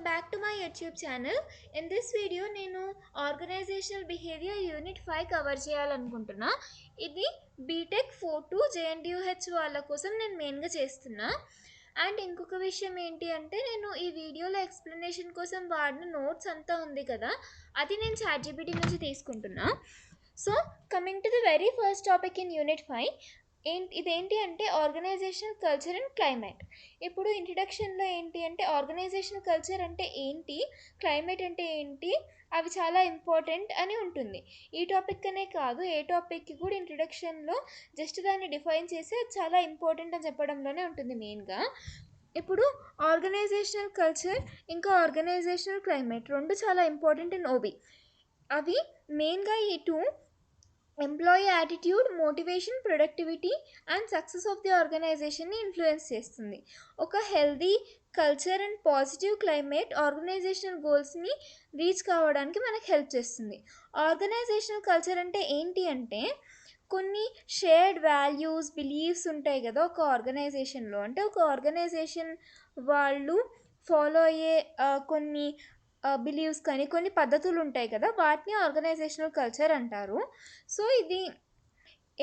back to my YouTube channel. In this video నేను organisational behaviour unit 5 cover చేయాలనుకుంటున్నా. ఇది BTech 4 JNTUH వాళ్ళ కోసం నేను మెయిన్గా చేస్తున్నా. అండ్ ఇంకొక విషయం ఏంటి అంటే నేను ఈ వీడియోలో ఎక్స్ప్లెనేషన్ కోసం వాడిన నోట్స్ అంతా ఉంది కదా, అది నేను ChatGPT నుంచి తీసుకుంటున్నా. So coming to the very first topic in unit 5, ఇదేంటి అంటే ఆర్గనైజేషనల్ కల్చర్ అండ్ క్లైమేట్. ఇప్పుడు ఇంట్రడక్షన్లో ఏంటి అంటే ఆర్గనైజేషనల్ కల్చర్ అంటే ఏంటి, క్లైమేట్ అంటే ఏంటి, అవి చాలా ఇంపార్టెంట్ అని ఉంటుంది. ఈ టాపిక్ అనే కాదు, ఏ టాపిక్కి కూడా ఇంట్రడక్షన్లో జస్ట్ దాన్ని డిఫైన్ చేసి అది చాలా ఇంపార్టెంట్ అని చెప్పడంలోనే ఉంటుంది మెయిన్గా. ఇప్పుడు ఆర్గనైజేషనల్ కల్చర్ ఇంకా ఆర్గనైజేషనల్ క్లైమేట్ రెండు చాలా ఇంపార్టెంట్ ఇన్ ఓబీ. అవి మెయిన్గా ఈ two employee attitude, motivation, productivity and success of the ఆర్గనైజేషన్ని ఇన్ఫ్లుయెన్స్ చేస్తుంది. ఒక healthy culture and positive climate organisational గోల్స్ని రీచ్ కావడానికి మనకు హెల్ప్ చేస్తుంది. ఆర్గనైజేషనల్ కల్చర్ అంటే ఏంటి అంటే కొన్ని షేర్డ్ వాల్యూస్, బిలీఫ్స్ ఉంటాయి కదా ఒక ఆర్గనైజేషన్లో. అంటే ఒక ఆర్గనైజేషన్ వాళ్ళు ఫాలో అయ్యే కొన్ని బిలీవ్స్ కానీ కొన్ని పద్ధతులు ఉంటాయి కదా, వాటిని ఆర్గనైజేషనల్ కల్చర్ అంటారు. సో ఇది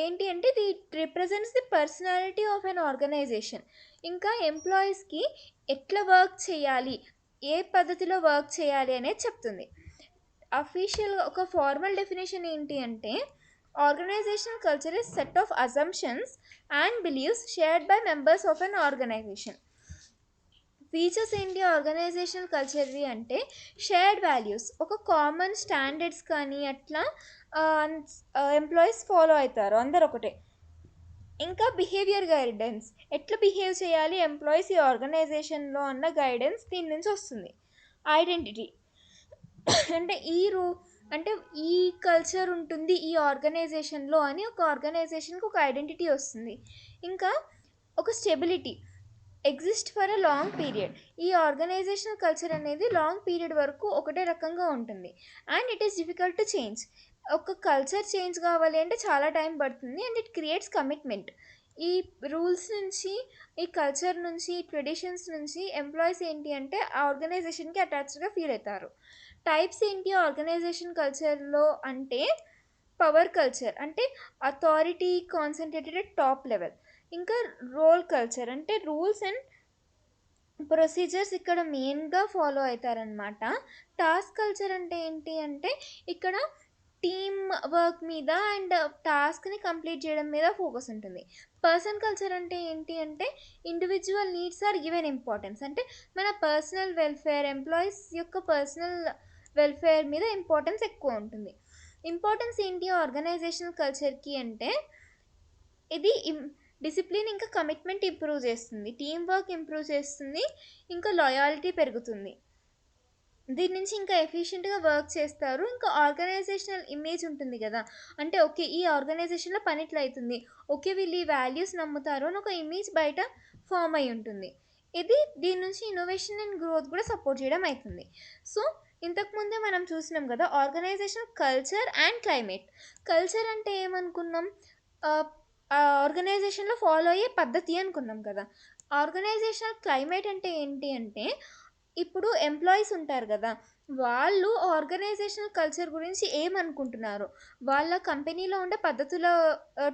ఏంటి అంటే ఇది represents the personality of an organization. ఇంకా ఎంప్లాయీస్కి ఎట్లా వర్క్ చేయాలి, ఏ పద్ధతిలో వర్క్ చేయాలి అనేది చెప్తుంది. అఫీషియల్గా ఒక ఫార్మల్ డెఫినేషన్ ఏంటి అంటే organizational culture is set of assumptions and beliefs shared by members of an organization. Features ఏంటి ఆర్గనైజేషనల్ కల్చర్వి అంటే షేర్డ్ వాల్యూస్, ఒక కామన్ స్టాండర్డ్స్ కానీ అట్లా ఎంప్లాయీస్ ఫాలో అవుతారు అందరు ఒకటే. ఇంకా బిహేవియర్ గైడెన్స్, ఎట్లా బిహేవ్ చేయాలి ఎంప్లాయీస్ ఈ ఆర్గనైజేషన్లో అన్న గైడెన్స్ దీని నుంచి వస్తుంది. ఐడెంటిటీ అంటే అంటే ఈ కల్చర్ ఉంటుంది ఈ ఆర్గనైజేషన్లో అని ఒక ఆర్గనైజేషన్కి ఒక ఐడెంటిటీ వస్తుంది. ఇంకా ఒక stability, exist for a long period. ఈ ఆర్గనైజేషనల్ కల్చర్ అనేది లాంగ్ పీరియడ్ వరకు ఒకటే రకంగా ఉంటుంది. And it is difficult to change. ఒక కల్చర్ చేంజ్ కావాలి అంటే చాలా టైం పడుతుంది. And it creates commitment. ఈ రూల్స్ నుంచి, ఈ కల్చర్ నుంచి, ఈ ట్రెడిషన్స్ నుంచి ఎంప్లాయీస్ ఏంటి అంటే ఆ ఆర్గనైజేషన్కి అటాచ్డ్గా ఫీల్ అవుతారు. టైప్స్ ఏంటి ఆర్గనైజేషన్ కల్చర్లో అంటే పవర్ కల్చర్, అంటే authority concentrated at top level. ఇంకా రోల్ కల్చర్ అంటే రూల్స్ అండ్ ప్రొసీజర్స్ ఇక్కడ మెయిన్గా ఫాలో అవుతారనమాట. టాస్క్ కల్చర్ అంటే ఏంటి అంటే ఇక్కడ టీమ్ వర్క్ మీద అండ్ టాస్క్ని కంప్లీట్ చేయడం మీద ఫోకస్ ఉంటుంది. పర్సన్ కల్చర్ అంటే ఏంటి అంటే individual needs are given importance, అంటే మన పర్సనల్ వెల్ఫేర్, ఎంప్లాయీస్ యొక్క పర్సనల్ వెల్ఫేర్ మీద ఇంపార్టెన్స్ ఎక్కువ ఉంటుంది. ఇంపార్టెన్స్ ఏంటి ఆర్గనైజేషనల్ కల్చర్కి అంటే ఇది డిసిప్లిన్ ఇంకా కమిట్మెంట్ ఇంప్రూవ్ చేస్తుంది, టీమ్ వర్క్ ఇంప్రూవ్ చేస్తుంది, ఇంకా లాయాలిటీ పెరుగుతుంది. దీని నుంచి ఇంకా ఎఫిషియెంట్గా వర్క్ చేస్తారు. ఇంకా ఆర్గనైజేషనల్ ఇమేజ్ ఉంటుంది కదా, అంటే ఓకే ఈ ఆర్గనైజేషన్లో పని ఇట్లా అవుతుంది, ఓకే వీళ్ళు ఈ వాల్యూస్ నమ్ముతారు అని ఒక ఇమేజ్ బయట ఫామ్ అయి ఉంటుంది. ఇది దీని నుంచి ఇన్నోవేషన్ అండ్ గ్రోత్ కూడా సపోర్ట్ చేయడం అవుతుంది. సో ఇంతకుముందే మనం చూసినాం కదా organization culture and climate. Culture అంటే ఏమనుకున్నాం, ఆర్గనైజేషన్లో ఫాలో అయ్యే పద్ధతి అనుకున్నాం కదా. ఆర్గనైజేషనల్ క్లైమేట్ అంటే ఏంటి అంటే ఇప్పుడు ఎంప్లాయీస్ ఉంటారు కదా, వాళ్ళు ఆర్గనైజేషనల్ కల్చర్ గురించి ఏమనుకుంటున్నారు, వాళ్ళ కంపెనీలో ఉండే పద్ధతుల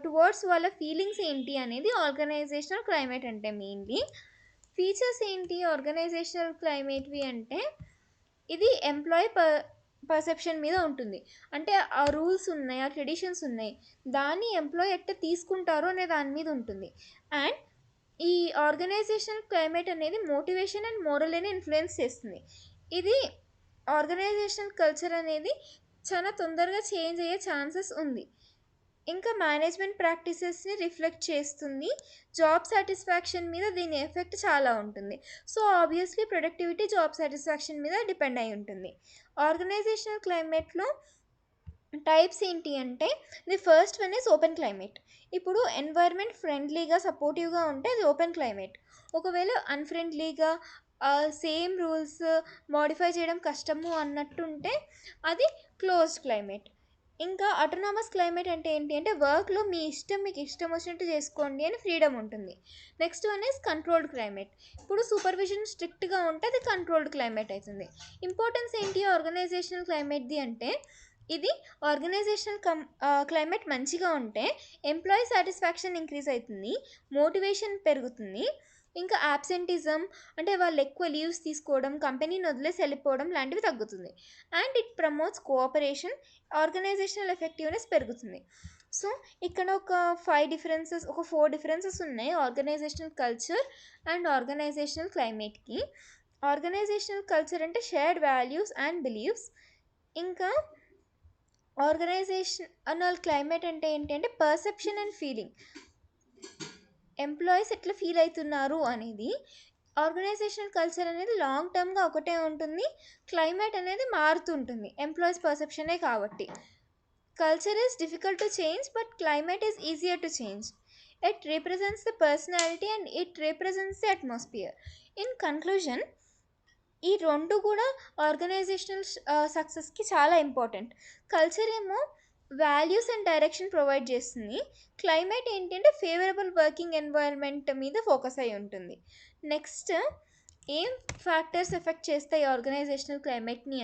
టువర్డ్స్ వాళ్ళ ఫీలింగ్స్ ఏంటి అనేది ఆర్గనైజేషనల్ క్లైమేట్ అంటే. మెయిన్లీ ఫీచర్స్ ఏంటి ఆర్గనైజేషనల్ క్లైమేట్వి అంటే ఇది ఎంప్లాయీ పర్సెప్షన్ మీద ఉంటుంది. అంటే ఆ రూల్స్ ఉన్నాయి, ఆ ట్రెడిషన్స్ ఉన్నాయి, దాన్ని ఎంప్లాయీ ఎట్లా తీసుకుంటారో అనే దాని మీద ఉంటుంది. అండ్ ఈ ఆర్గనైజేషనల్ క్లైమేట్ అనేది మోటివేషన్ అండ్ మోరల్ని ఇన్ఫ్లుయెన్స్ చేస్తుంది. ఇది ఆర్గనైజేషనల్ కల్చర్ అనేది చాలా తొందరగా చేంజ్ అయ్యే ఛాన్సెస్ ఉంది. ఇంకా మేనేజ్మెంట్ ప్రాక్టీసెస్ని రిఫ్లెక్ట్ చేస్తుంది. జాబ్ సాటిస్ఫాక్షన్ మీద దీని ఎఫెక్ట్ చాలా ఉంటుంది. So obviously productivity job satisfaction మీద డిపెండ్ అయి ఉంటుంది. ఆర్గనైజేషనల్ క్లైమేట్లో టైప్స్ ఏంటి అంటే the first one is open climate. ఇప్పుడు ఎన్వైర్న్మెంట్ ఫ్రెండ్లీగా సపోర్టివ్గా ఉంటే అది ఓపెన్ క్లైమేట్. ఒకవేళ అన్ఫ్రెండ్లీగా సేమ్ రూల్స్ మోడిఫై చేయడం కష్టము అన్నట్టుంటే అది క్లోజ్డ్ క్లైమేట్. ఇంకా ఆటోనామస్ క్లైమేట్ అంటే ఏంటి అంటే వర్క్లో మీ ఇష్టం మీకు ఇష్టం వచ్చినట్టు చేసుకోండి అని ఫ్రీడమ్ ఉంటుంది. Next one is controlled climate. ఇప్పుడు సూపర్విజన్ స్ట్రిక్ట్గా ఉంటే అది కంట్రోల్డ్ క్లైమేట్ అవుతుంది. ఇంపార్టెన్స్ ఏంటి ఆర్గనైజేషనల్ క్లైమేట్ది అంటే ఇది ఆర్గనైజేషనల్ క్లైమేట్ మంచిగా ఉంటే ఎంప్లాయీ సాటిస్ఫాక్షన్ ఇంక్రీజ్ అవుతుంది, మోటివేషన్ పెరుగుతుంది, ఇంకా యాబ్సెంటిజం అంటే వాళ్ళు ఎక్కువ లీవ్స్ తీసుకోవడం, కంపెనీని వదిలేసి వెళ్ళిపోవడం లాంటివి తగ్గుతుంది. And it promotes cooperation, organisational effectiveness పెరుగుతుంది. సో ఇక్కడ ఒక 4 డిఫరెన్సెస్ ఉన్నాయి ఆర్గనైజేషనల్ కల్చర్ అండ్ ఆర్గనైజేషనల్ క్లైమేట్కి. ఆర్గనైజేషనల్ కల్చర్ అంటే షేర్డ్ వాల్యూస్ అండ్ బిలీవ్స్. ఇంకా ఆర్గనైజేషనల్ క్లైమేట్ అంటే ఏంటి అంటే పర్సెప్షన్ అండ్ ఫీలింగ్, ఎంప్లాయీస్ ఎట్లా ఫీల్ అవుతున్నారు అనేది. ఆర్గనైజేషనల్ కల్చర్ అనేది లాంగ్ టర్మ్గా ఒకటే ఉంటుంది, క్లైమేట్ అనేది మారుతుంటుంది ఎంప్లాయీస్ పర్సెప్షనే కాబట్టి. Culture is difficult to change but climate is easier to change. It represents the personality and it represents the atmosphere. In conclusion ఈ రెండు కూడా ఆర్గనైజేషనల్ సక్సెస్కి చాలా ఇంపార్టెంట్. కల్చర్ ఏమో వాల్యూస్ అండ్ డైరెక్షన్ ప్రొవైడ్ చేస్తుంది, క్లైమేట్ ఏంటంటే ఫేవరబుల్ వర్కింగ్ ఎన్వైర్న్మెంట్ మీద focus అయి ఉంటుంది. నెక్స్ట్ ఏం ఫ్యాక్టర్స్ ఎఫెక్ట్ చేస్తాయి ఆర్గనైజేషనల్ క్లైమేట్ని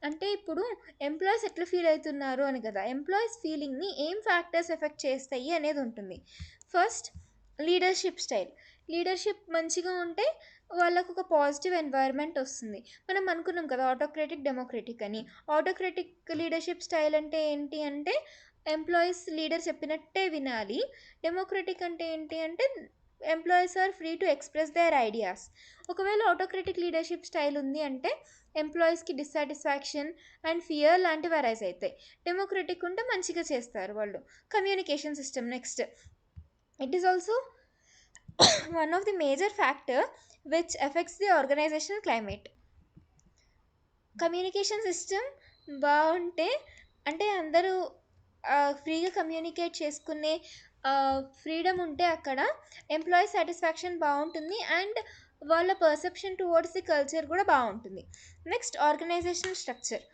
అంటే ఇప్పుడు ఎంప్లాయీస్ ఎట్లా ఫీల్ అవుతున్నారు అని కదా, ఎంప్లాయీస్ ఫీలింగ్ని ఏం ఫ్యాక్టర్స్ ఎఫెక్ట్ చేస్తాయి అనేది ఉంటుంది. First leadership style. లీడర్షిప్ మంచిగా ఉంటే వాళ్ళకు ఒక పాజిటివ్ ఎన్వైర్న్మెంట్ వస్తుంది. మనం అనుకున్నాం కదా ఆటోక్రటిక్ డెమోక్రటిక్ అని. ఆటోక్రటిక్ లీడర్షిప్ స్టైల్ అంటే ఏంటి అంటే ఎంప్లాయీస్ లీడర్ చెప్పినట్టే వినాలి. డెమోక్రటిక్ అంటే ఏంటి అంటే employees are free to express their ideas. ఒకవేళ ఆటోక్రటిక్ లీడర్షిప్ స్టైల్ ఉంది అంటే ఎంప్లాయీస్కి డిస్సాటిస్ఫాక్షన్ అండ్ ఫియర్ లాంటివి అరైజ్ అవుతాయి. డెమోక్రటిక్ ఉంటే మంచిగా చేస్తారు వాళ్ళు. Communication system next. It is also one of the major factor which affects the organizational climate. Communication system బాగుంటే అంటే అందరూ ఫ్రీగా కమ్యూనికేట్ చేసుకునే ఫ్రీడమ్ ఉంటే అక్కడ ఎంప్లాయీ సాటిస్ఫాక్షన్ బాగుంటుంది అండ్ వాళ్ళ పర్సెప్షన్ టువర్డ్స్ ది కల్చర్ కూడా బాగుంటుంది. Next organisational structure.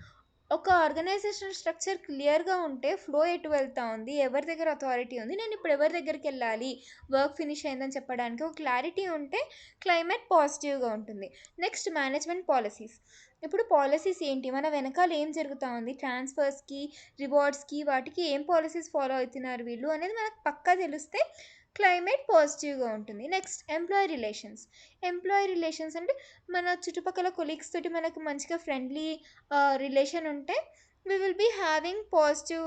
ఒక ఆర్గనైజేషనల్ స్ట్రక్చర్ క్లియర్గా ఉంటే ఫ్లో ఎటు వెళ్తా ఉంది, ఎవరి దగ్గర అథారిటీ ఉంది, నేను ఇప్పుడు ఎవరి దగ్గరికి వెళ్ళాలి, వర్క్ ఫినిష్ అయిందని చెప్పడానికి ఒక క్లారిటీ ఉంటే క్లైమేట్ పాజిటివ్గా ఉంటుంది. Next management policies. ఇప్పుడు పాలసీస్ ఏంటి, మన వెనకాల ఏం జరుగుతూ ఉంది, ట్రాన్స్ఫర్స్కి, రివార్డ్స్కి, వాటికి ఏం పాలసీస్ ఫాలో అవుతున్నారు వీళ్ళు అనేది మనకు పక్కా తెలిస్తే క్లైమేట్ పాజిటివ్గా ఉంటుంది. Next employee relations. Employee relations అంటే మన చుట్టుపక్కల కొలీగ్స్ తోటి మనకు మంచిగా ఫ్రెండ్లీ రిలేషన్ ఉంటే we will be having positive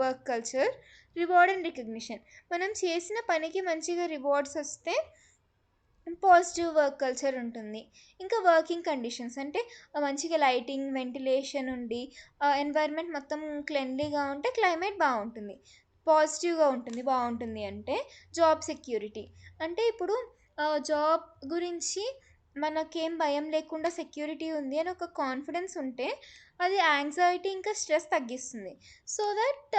work culture. Reward and recognition. మనం చేసిన పనికి మంచిగా రివార్డ్స్ వస్తే పాజిటివ్ వర్క్ కల్చర్ ఉంటుంది. ఇంకా వర్కింగ్ కండిషన్స్ అంటే మంచిగా లైటింగ్, వెంటిలేషన్ ఉండి ఎన్వైర్న్మెంట్ మొత్తం క్లెన్లీగా ఉంటే క్లైమేట్ బాగుంటుంది, పాజిటివ్గా ఉంటుంది. బాగుంటుంది అంటే జాబ్ సెక్యూరిటీ. అంటే ఇప్పుడు జాబ్ గురించి మనకేం భయం లేకుండా సెక్యూరిటీ ఉంది అని ఒక కాన్ఫిడెన్స్ ఉంటే అది యాంగ్జైటీ ఇంకా స్ట్రెస్ తగ్గిస్తుంది. సో దట్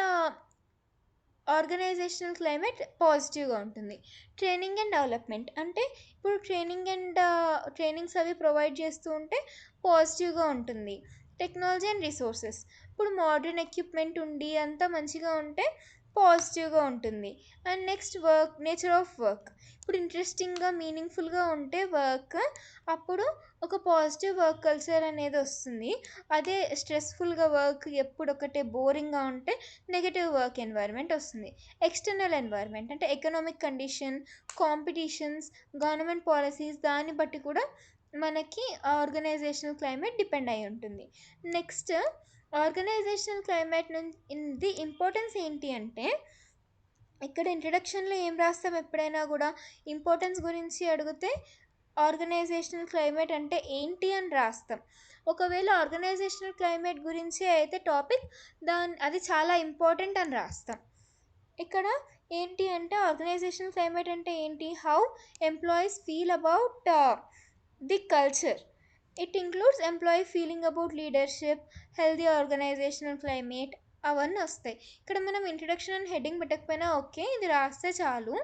ఆర్గనైజేషనల్ క్లైమేట్ పాజిటివ్గా ఉంటుంది. ట్రైనింగ్ అండ్ డెవలప్మెంట్ అంటే ఇప్పుడు ట్రైనింగ్స్ అవి ప్రొవైడ్ చేస్తూ ఉంటే పాజిటివ్గా ఉంటుంది. Technology and resources. ఇప్పుడు మోడర్న్ ఎక్విప్మెంట్ ఉండి అంతా మంచిగా ఉంటే పాజిటివ్గా ఉంటుంది. And next nature of work. ఇప్పుడు ఇంట్రెస్టింగ్గా మీనింగ్ఫుల్గా ఉంటే వర్క్ అప్పుడు ఒక పాజిటివ్ వర్క్ కల్చర్ అనేది వస్తుంది. అదే స్ట్రెస్ఫుల్గా వర్క్ ఎప్పుడు ఒకటే బోరింగ్గా ఉంటే నెగటివ్ వర్క్ ఎన్వైర్న్మెంట్ వస్తుంది. ఎక్స్టర్నల్ ఎన్వైర్న్మెంట్ అంటే economic condition, competitions, government policies, దాన్ని బట్టి కూడా మనకి ఆర్గనైజేషనల్ క్లైమేట్ డిపెండ్ అయి ఉంటుంది. Next organizational climate the importance ఏంటి అంటే ఇక్కడ ఇంట్రడక్షన్లో ఏం రాస్తాం, ఎప్పుడైనా కూడా ఇంపార్టెన్స్ గురించి అడిగితే ఆర్గనైజేషనల్ క్లైమేట్ అంటే ఏంటి అని రాస్తాం. ఒకవేళ ఆర్గనైజేషనల్ క్లైమేట్ గురించి అయితే టాపిక్ అది చాలా ఇంపార్టెంట్ అని రాస్తాం. ఇక్కడ ఏంటి అంటే ఆర్గనైజేషనల్ క్లైమేట్ అంటే ఏంటి, how employees feel about the culture. It includes employee feeling about leadership, healthy organizational climate, అవన్నీ వస్తాయి. ఇక్కడ మనం ఇంట్రడక్షన్ అండ్ హెడ్డింగ్ పెట్టకపోయినా ఓకే, ఇది రాస్తే చాలు.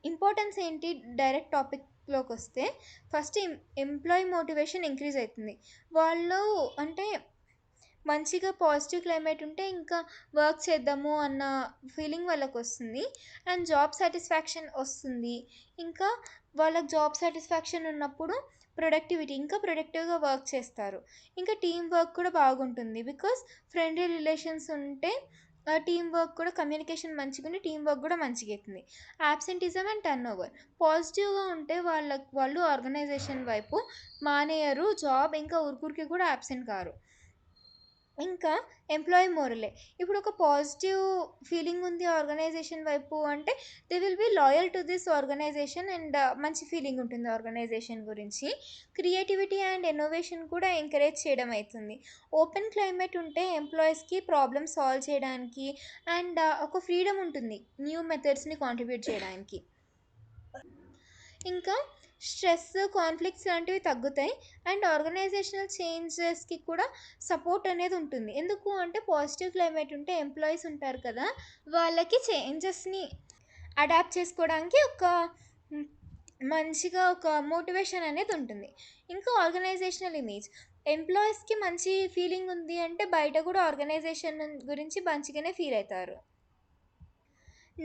ఇంపార్టెన్స్ ఏంటి డైరెక్ట్ టాపిక్లోకి వస్తే ఫస్ట్ ఎంప్లాయీ మోటివేషన్ ఇంక్రీజ్ అవుతుంది. వాళ్ళు అంటే మంచిగా పాజిటివ్ క్లైమేట్ ఉంటే ఇంకా వర్క్ చేద్దాము అన్న ఫీలింగ్ వాళ్ళకొస్తుంది. అండ్ జాబ్ సాటిస్ఫాక్షన్ వస్తుంది. ఇంకా వాళ్ళకి జాబ్ సాటిస్ఫాక్షన్ ఉన్నప్పుడు ప్రొడక్టివిటీ ఇంకా ప్రొడక్టివ్‌గా వర్క్ చేస్తారు. ఇంకా టీమ్ వర్క్ కూడా బాగుంటుంది. బికాస్ ఫ్రెండ్లీ రిలేషన్స్ ఉంటే టీమ్ వర్క్ కూడా కమ్యూనికేషన్ మంచిగుండి టీమ్ వర్క్ కూడా మంచిగయితుంది. యాబ్సెంటిజం అండ్ టర్నోవర్ పాజిటివ్‌గా ఉంటే వాళ్ళు ఆర్గనైజేషన్ వైపు మానేయరు. జాబ్ ఇంకా ఊరికూరికే కూడా యాబ్సెంట్ కారు. ఇంకా ఎంప్లాయీ మోరలే. ఇప్పుడు ఒక పాజిటివ్ ఫీలింగ్ ఉంది ఆర్గనైజేషన్ వైపు అంటే they will be loyal to this organization and మంచి ఫీలింగ్ ఉంటుంది ఆర్గనైజేషన్ గురించి. క్రియేటివిటీ అండ్ ఇన్నోవేషన్ కూడా ఎంకరేజ్ చేయడం అవుతుంది. ఓపెన్ క్లైమేట్ ఉంటే ఎంప్లాయీస్కి ప్రాబ్లమ్ సాల్వ్ చేయడానికి అండ్ ఒక ఫ్రీడమ్ ఉంటుంది న్యూ మెథడ్స్ని కాంట్రిబ్యూట్ చేయడానికి. ఇంకా స్ట్రెస్ కాన్ఫ్లిక్ట్స్ లాంటివి తగ్గుతాయి. అండ్ ఆర్గనైజేషనల్ చేంజెస్కి కూడా సపోర్ట్ అనేది ఉంటుంది. ఎందుకు అంటే పాజిటివ్ క్లైమేట్ ఉంటే ఎంప్లాయీస్ ఉంటారు కదా, వాళ్ళకి చేంజెస్ని అడాప్ట్ చేసుకోవడానికి ఒక మ్, మంచిగా ఒక మోటివేషన్ అనేది ఉంటుంది. ఇంకా ఆర్గనైజేషనల్ ఇమేజ్ ఎంప్లాయీస్కి మంచి ఫీలింగ్ ఉంది అంటే బయట కూడా ఆర్గనైజేషన్ గురించి మంచిగానే ఫీల్ అవుతారు.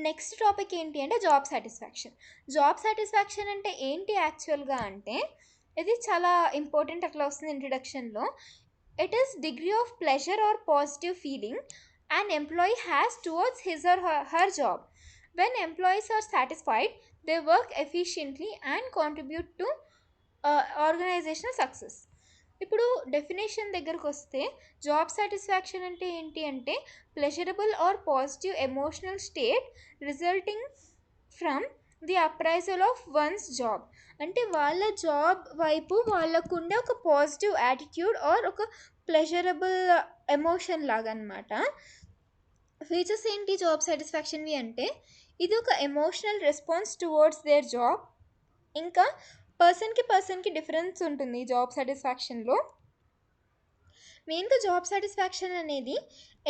నెక్స్ట్ టాపిక్ ఏంటి అంటే జాబ్ సాటిస్ఫాక్షన్. జాబ్ సాటిస్ఫాక్షన్ అంటే ఏంటి యాక్చువల్గా అంటే ఇది చాలా ఇంపార్టెంట్, అట్లా వస్తుంది ఇంట్రడక్షన్లో. It is degree of pleasure or positive feeling an employee has towards his or her job. When employees are satisfied, they work efficiently and contribute to organizational success. ఇప్పుడు డెఫినేషన్ దగ్గరకు వస్తే జాబ్ సాటిస్ఫాక్షన్ అంటే ఏంటి అంటే pleasurable or positive emotional state resulting from the appraisal of one's job. అంటే వాళ్ళ job వైపు వాళ్ళకుండే ఒక పాజిటివ్ యాటిట్యూడ్ ఆర్ ఒక ప్లెజరబుల్ ఎమోషన్ లాగా అనమాట. ఫీచర్స్ ఏంటి జాబ్ సాటిస్ఫాక్షన్వి అంటే ఇది ఒక emotional response towards their job. ఇంకా పర్సన్కి డిఫరెన్స్ ఉంటుంది జాబ్ సాటిస్ఫాక్షన్లో. మెయిన్గా జాబ్ సాటిస్ఫాక్షన్ అనేది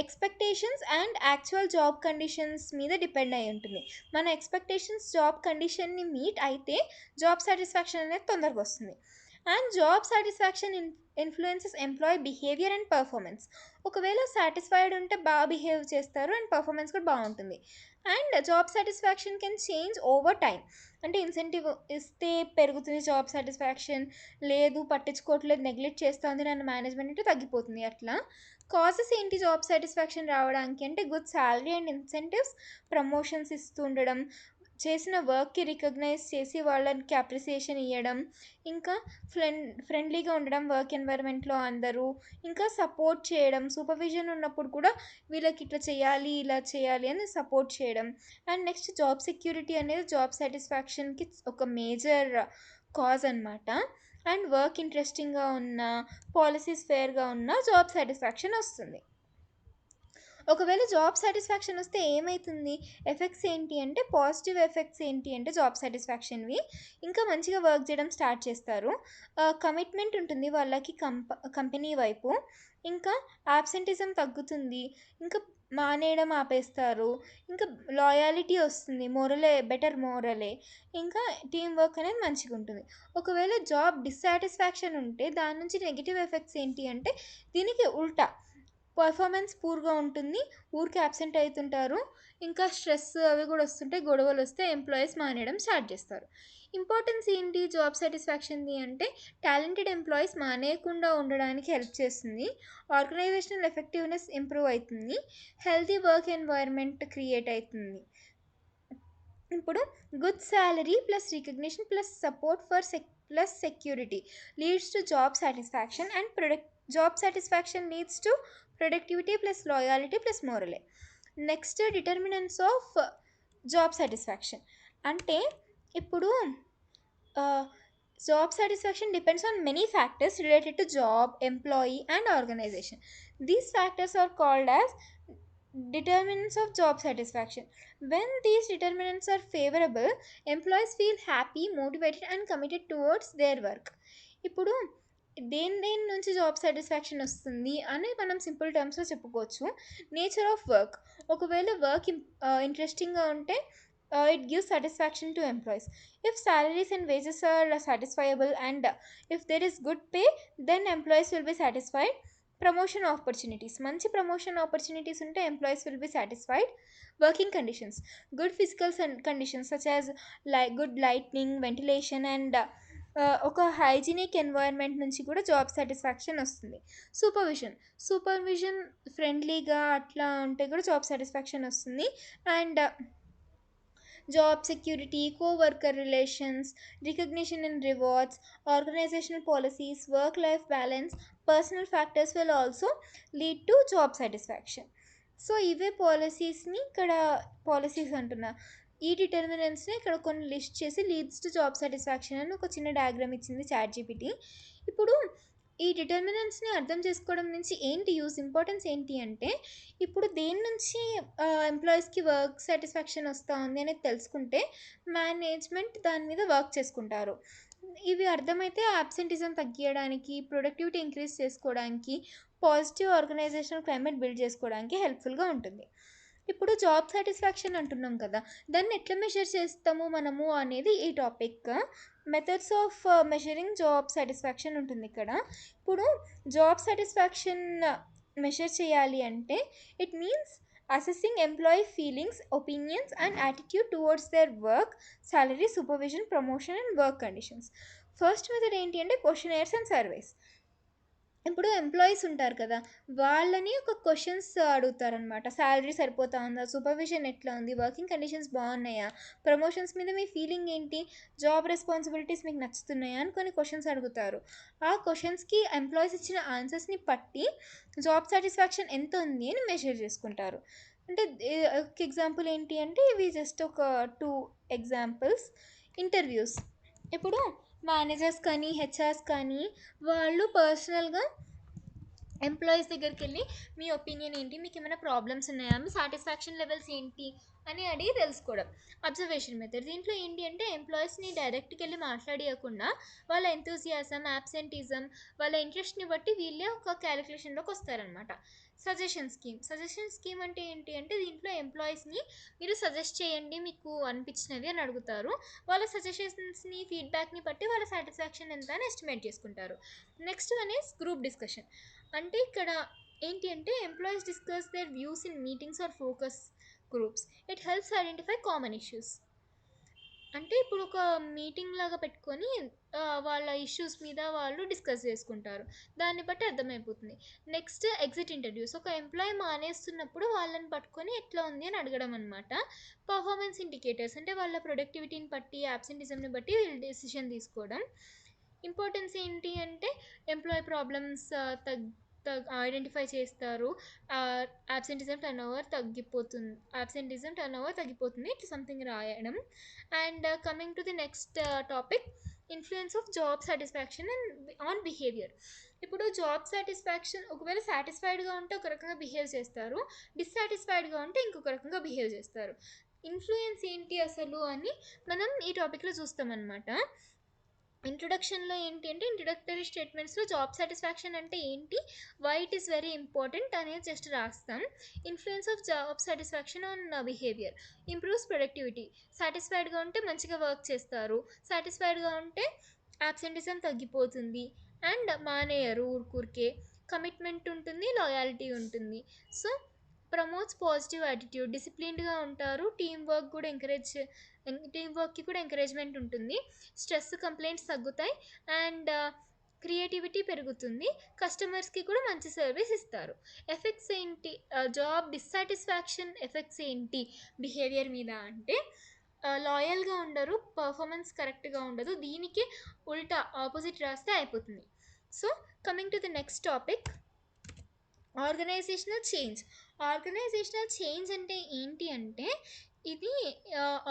expectations and actual job conditions మీద డిపెండ్ అయి ఉంటుంది. మన ఎక్స్పెక్టేషన్స్ జాబ్ కండిషన్ని మీట్ అయితే జాబ్ సాటిస్ఫాక్షన్ అనేది తొందరగా వస్తుంది. And job satisfaction influences employee behaviour and performance. ఒకవేళ సాటిస్ఫైడ్ ఉంటే బాగా బిహేవ్ చేస్తారు అండ్ పర్ఫార్మెన్స్ కూడా బాగుంటుంది. And job satisfaction can change over time. అంటే ఇన్సెంటివ్ ఇస్తే పెరుగుతుంది జాబ్ సాటిస్ఫాక్షన్, లేదు పట్టించుకోవట్లేదు నెగ్లెక్ట్ చేస్తుంది నన్ను మేనేజ్మెంట్ అంటే తగ్గిపోతుంది. అట్లా కాజెస్ ఏంటి జాబ్ సాటిస్ఫాక్షన్ రావడానికి అంటే good salary and incentives, promotions ఇస్తూ ఉండడం, చేసిన వర్క్కి రికగ్నైజ్ చేసి వాళ్ళకి అప్రిసియేషన్ ఇవ్వడం, ఇంకా ఫ్రెండ్లీగా ఉండడం వర్క్ ఎన్వైర్న్మెంట్లో అందరూ, ఇంకా సపోర్ట్ చేయడం, సూపర్విజన్ ఉన్నప్పుడు కూడా వీళ్ళకి ఇట్లా చేయాలి ఇలా చేయాలి అని సపోర్ట్ చేయడం. అండ్ నెక్స్ట్ జాబ్ సెక్యూరిటీ అనేది జాబ్ సాటిస్ఫాక్షన్కి ఒక మేజర్ కాజ్ అనమాట. అండ్ వర్క్ ఇంట్రెస్టింగ్గా ఉన్న, పాలసీస్ ఫేర్గా ఉన్న జాబ్ సాటిస్ఫాక్షన్ వస్తుంది. ఒకవేళ జాబ్ సాటిస్ఫాక్షన్ వస్తే ఏమవుతుంది, ఎఫెక్ట్స్ ఏంటి అంటే పాజిటివ్ ఎఫెక్ట్స్ ఏంటి అంటే జాబ్ సాటిస్ఫాక్షన్వి ఇంకా మంచిగా వర్క్ చేయడం స్టార్ట్ చేస్తారు. కమిట్మెంట్ ఉంటుంది వాళ్ళకి కంపెనీ వైపు. ఇంకా యాబ్సెంటిజం తగ్గుతుంది. ఇంకా మానేయడం ఆపేస్తారు. ఇంకా లాయాలిటీ వస్తుంది, బెటర్ మోరలే. ఇంకా టీం వర్క్ అనేది మంచిగా ఉంటుంది. ఒకవేళ జాబ్ డిస్సాటిస్ఫాక్షన్ ఉంటే దాని నుంచి నెగిటివ్ ఎఫెక్ట్స్ ఏంటి అంటే దీనికి ఉల్టా పర్ఫార్మెన్స్ పూర్గా ఉంటుంది, ఊరికి అబ్సెంట్ అవుతుంటారు. ఇంకా స్ట్రెస్ అవి కూడా వస్తుంటాయి, గొడవలు వస్తే ఎంప్లాయీస్ మానేయడం స్టార్ట్ చేస్తారు. ఇంపార్టెన్స్ ఏంటి జాబ్ సాటిస్ఫాక్షన్ది అంటే టాలెంటెడ్ ఎంప్లాయీస్ మానేయకుండా ఉండడానికి హెల్ప్ చేస్తుంది, ఆర్గనైజేషనల్ ఎఫెక్టివ్నెస్ ఇంప్రూవ్ అవుతుంది, హెల్తీ వర్క్ ఎన్వైర్న్మెంట్ క్రియేట్ అవుతుంది. ఇప్పుడు good salary plus recognition plus support plus security leads to job satisfaction and job satisfaction leads to productivity plus loyalty plus morale. Next determinants of job satisfaction అంటే ఇప్పుడు job satisfaction depends on many factors related to job, employee and organisation. These factors are called as determinants of job satisfaction. When these determinants are favorable, employees feel happy, motivated and committed towards their work. ఇప్పుడు దేని నుంచి job satisfaction వస్తుంది అని మనం simple టర్మ్స్లో చెప్పుకోవచ్చు. Nature of work. ఒకవేళ work ఇంట్రెస్టింగ్గా ఉంటే it gives satisfaction to employees. If salaries and wages are satisfiable and if there is good pay, then employees will be satisfied. Promotion opportunities, మంచి promotion opportunities ఉంటే employees will be satisfied. Working conditions, good physical conditions such as good lightning, ventilation and ఒక hygienic environment నుంచి కూడా job satisfaction వస్తుంది. Supervision ఫ్రెండ్లీగా అట్లా ఉంటే కూడా జాబ్ సాటిస్ఫాక్షన్ వస్తుంది. And job security, co-worker relations, recognition and rewards, organizational policies, work-life balance, personal factors will also lead to job satisfaction. So ఇవే పాలసీస్ని ఇక్కడ పాలసీస్ అంటున్నా, ఈ డిటర్మినెంట్స్ని ఇక్కడ కొన్ని లిస్ట్ చేసి లీడ్స్ టు జాబ్ సాటిస్ఫాక్షన్ అని ఒక చిన్న డయాగ్రామ్ ఇచ్చింది ChatGPT. ఇప్పుడు ఈ డిటర్మినెంట్స్ని అర్థం చేసుకోవడం నుంచి ఏంటి యూస్, ఇంపార్టెన్స్ ఏంటి అంటే, ఇప్పుడు దేని నుంచి ఎంప్లాయీస్కి వర్క్ సాటిస్ఫాక్షన్ వస్తూ ఉంది అనేది తెలుసుకుంటే మేనేజ్మెంట్ దాని మీద వర్క్ చేసుకుంటారు. ఇవి అర్థమైతే అబ్సెంటిజం తగ్గించడానికి, ప్రొడక్టివిటీ ఇంక్రీజ్ చేసుకోవడానికి, పాజిటివ్ ఆర్గనైజేషనల్ క్లైమేట్ బిల్డ్ చేసుకోవడానికి హెల్ప్ఫుల్గా ఉంటుంది. ఇప్పుడు జాబ్ సాటిస్ఫాక్షన్ అంటున్నాం కదా, దాన్ని ఎట్లా మెజర్ చేస్తాము మనము అనేది ఈ topic. Methods of measuring job satisfaction ఉంటుంది ఇక్కడ. ఇప్పుడు జాబ్ సాటిస్ఫాక్షన్ మెజర్ చేయాలి అంటే it means assessing employee feelings, opinions and attitude towards their work, salary, supervision, promotion and work conditions. First method ఏంటి అంటే క్వశ్చనైర్స్ అండ్ సర్వేస్. ఇప్పుడు ఎంప్లాయీస్ ఉంటారు కదా, వాళ్ళని ఒక క్వశ్చన్స్ అడుగుతారనమాట. శాలరీ సరిపోతా ఉందా, సూపర్విజన్ ఎట్లా ఉంది, వర్కింగ్ కండిషన్స్ బాగున్నాయా, ప్రమోషన్స్ మీద మీ ఫీలింగ్ ఏంటి, జాబ్ రెస్పాన్సిబిలిటీస్ మీకు నచ్చుతున్నాయా అని కొన్ని క్వశ్చన్స్ అడుగుతారు. ఆ క్వశ్చన్స్కి ఎంప్లాయీస్ ఇచ్చిన ఆన్సర్స్ని బట్టి జాబ్ సాటిస్ఫాక్షన్ ఎంత ఉంది అని మెజర్ చేసుకుంటారు. అంటే ఒక ఎగ్జాంపుల్ ఏంటి అంటే, ఇవి జస్ట్ ఒక 2 ఎగ్జాంపుల్స్. ఇంటర్వ్యూస్, ఇప్పుడు మేనేజర్స్ కానీ హెచ్ఆర్స్ కానీ వాళ్ళు పర్సనల్గా ఎంప్లాయీస్ దగ్గరికి వెళ్ళి మీ ఒపీనియన్ ఏంటి, మీకు ఏమైనా ప్రాబ్లమ్స్ ఉన్నాయా, మీ సాటిస్ఫాక్షన్ లెవెల్స్ ఏంటి అని అడిగి తెలుసుకోవడం. అబ్జర్వేషన్ మెథడ్, దీంట్లో ఏంటి అంటే ఎంప్లాయీస్ని డైరెక్ట్కి వెళ్ళి మాట్లాడియకుండా వాళ్ళ ఎంతూజియాజం, యాబ్సెంటిజం, వాళ్ళ ఇంట్రెస్ట్ని బట్టి వీళ్ళే ఒక క్యాలిక్యులేషన్లోకి వస్తారనమాట. సజెషన్ స్కీమ్ అంటే ఏంటి అంటే, దీంట్లో ఎంప్లాయీస్ని మీరు సజెస్ట్ చేయండి మీకు అనిపించినవి అని అడుగుతారు. వాళ్ళ సజెషన్స్ని, ఫీడ్బ్యాక్ని బట్టి వాళ్ళ సాటిస్ఫాక్షన్ ఎంత అని ఎస్టిమేట్ చేసుకుంటారు. Next one is group discussion. అంటే ఇక్కడ ఏంటి అంటే employees discuss their views in meetings or focus groups. It helps identify common issues. అంటే ఇప్పుడు ఒక మీటింగ్ లాగా పెట్టుకొని వాళ్ళ ఇష్యూస్ మీద వాళ్ళు డిస్కస్ చేసుకుంటారు, దాన్ని బట్టి అర్థమైపోతుంది. నెక్స్ట్ ఎగ్జిట్ ఇంటర్వ్యూస్, ఒక ఎంప్లాయీ మానేస్తున్నప్పుడు వాళ్ళని పట్టుకొని ఎట్లా ఉంది అని అడగడం అనమాట. పర్ఫార్మెన్స్ ఇండికేటర్స్, అంటే వాళ్ళ ప్రొడక్టివిటీని బట్టి, యాబ్సెంటిజంని బట్టి వీళ్ళు డెసిషన్ తీసుకోవడం. ఇంపార్టెన్స్ ఏంటి అంటే ఎంప్లాయీ ప్రాబ్లమ్స్ ఐడెంటిఫై చేస్తారు. యాబ్సెంటిజం టర్న్ ఓవర్ తగ్గిపోతుంది ఇట్లా సంథింగ్ రాయడం. And coming to the next topic, influence of job satisfaction and on behaviour. ఇప్పుడు జాబ్ సాటిస్ఫాక్షన్ ఒకవేళ సాటిస్ఫైడ్గా ఉంటే ఒక రకంగా బిహేవ్ చేస్తారు, డిస్సాటిస్ఫైడ్గా ఉంటే ఇంకొక రకంగా బిహేవ్ చేస్తారు. ఇన్ఫ్లుయెన్స్ ఏంటి అసలు అని మనం ఈ టాపిక్లో చూస్తామన్నమాట. ఇంట్రొడక్షన్లో ఏంటి అంటే, ఇంట్రొడక్టరీ స్టేట్మెంట్స్లో జాబ్ సాటిస్ఫాక్షన్ అంటే ఏంటి, why it is very important అనేది జస్ట్ రాస్తాం. Influence of job satisfaction on behaviour, improves productivity. సాటిస్ఫైడ్గా ఉంటే మంచిగా వర్క్ చేస్తారు, సాటిస్ఫైడ్గా ఉంటే యాబ్సెంటిజం తగ్గిపోతుంది అండ్ మానేయరు ఊరికే. కమిట్మెంట్ ఉంటుంది, లాయాలిటీ ఉంటుంది. సో ప్రమోట్స్ పాజిటివ్ యాటిట్యూడ్, డిసిప్లిన్డ్గా ఉంటారు, టీమ్ వర్క్కి కూడా ఎంకరేజ్మెంట్ ఉంటుంది. స్ట్రెస్ కంప్లైంట్స్ తగ్గుతాయి అండ్ క్రియేటివిటీ పెరుగుతుంది, కస్టమర్స్కి కూడా మంచి సర్వీస్ ఇస్తారు. ఎఫెక్ట్స్ ఏంటి, జాబ్ డిస్సాటిస్ఫాక్షన్ ఎఫెక్ట్స్ ఏంటి బిహేవియర్ మీద అంటే, లాయల్గా ఉండరు, పర్ఫార్మెన్స్ కరెక్ట్గా ఉండదు. దీనికి ఉల్టా ఆపోజిట్ రాస్తే అయిపోతుంది. So coming to the next topic, organizational change అంటే ఏంటి అంటే, ఇది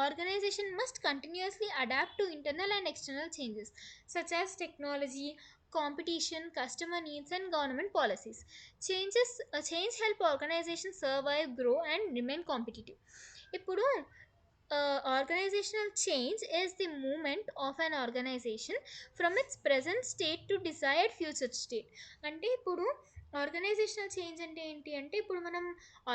organization must continuously adapt to internal and external changes such as technology, competition, customer needs and government policies. Change help organization survive, grow and remain competitive. ఇప్పుడు organizational change is the movement of an organization from its present state to desired future state. అంటే ఇప్పుడు organizational change అంటే ఏంటి అంటే, ఇప్పుడు మనం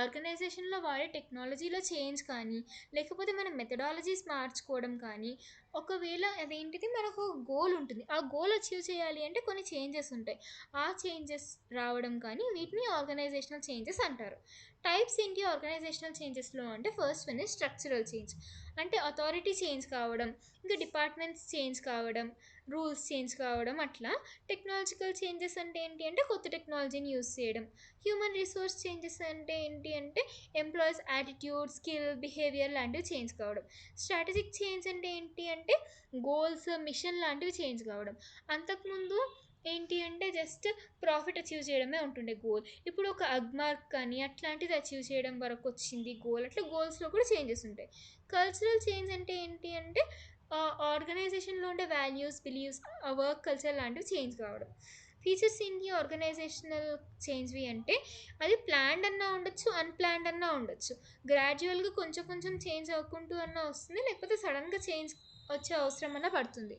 ఆర్గనైజేషన్‌లో వాడే టెక్నాలజీలో చేంజ్ కానీ, లేకపోతే మన మెథడాలజీస్ మార్చుకోవడం కానీ, ఒకవేళ అదేంటిది మనకు గోల్ ఉంటుంది. ఆ గోల్ అచీవ్ చేయాలి అంటే కొన్ని చేంజెస్ ఉంటాయి. ఆ చేంజెస్ రావడం కానీ వీటిని ఆర్గనైజేషనల్ చేంజెస్ అంటారు. టైప్స్ ఏంటి ఆర్గనైజేషనల్ చేంజెస్‌లో అంటే, first one is structural change. అంటే అథారిటీ చేంజ్ కావడం, ఇంకా డిపార్ట్మెంట్స్ చేంజ్ కావడం, రూల్స్ చేంజ్ కావడం అట్లా. టెక్నాలజికల్ చేంజెస్ అంటే ఏంటి అంటే, కొత్త టెక్నాలజీని యూస్ చేయడం. హ్యూమన్ రిసోర్స్ చేంజెస్ అంటే ఏంటి అంటే, ఎంప్లాయీస్ యాటిట్యూడ్, స్కిల్, బిహేవియర్ లాంటివి చేంజ్ కావడం. స్ట్రాటజిక్ చేంజ్ అంటే ఏంటి అంటే, గోల్స్, మిషన్ లాంటివి చేంజ్ కావడం. అంతకుముందు ఏంటి అంటే జస్ట్ ప్రాఫిట్ అచీవ్ చేయడమే ఉంటుండే గోల్. ఇప్పుడు ఒక అగ్మార్క్ కానీ అట్లాంటిది అచీవ్ చేయడం వరకు వచ్చింది గోల్. అట్లా గోల్స్లో కూడా చేంజెస్ ఉంటాయి. కల్చరల్ చేంజ్ అంటే ఏంటి అంటే, ఆర్గనైజేషన్లో ఉండే వాల్యూస్, బిలీవ్స్, వర్క్ కల్చర్ లాంటివి చేంజ్ కావడం. ఫీచర్స్ ఏంటి ఆర్గనైజేషనల్ చేంజ్వి అంటే, అది ప్లాన్డ్ అన్నా ఉండొచ్చు, అన్‌ప్లాన్డ్ అన్నా ఉండొచ్చు. గ్రాడ్యువల్గా కొంచెం కొంచెం చేంజ్ అవ్వుకుంటూ అన్నా వస్తుంది, లేకపోతే సడన్గా చేంజ్ వచ్చే అవసరం అన్నా పడుతుంది.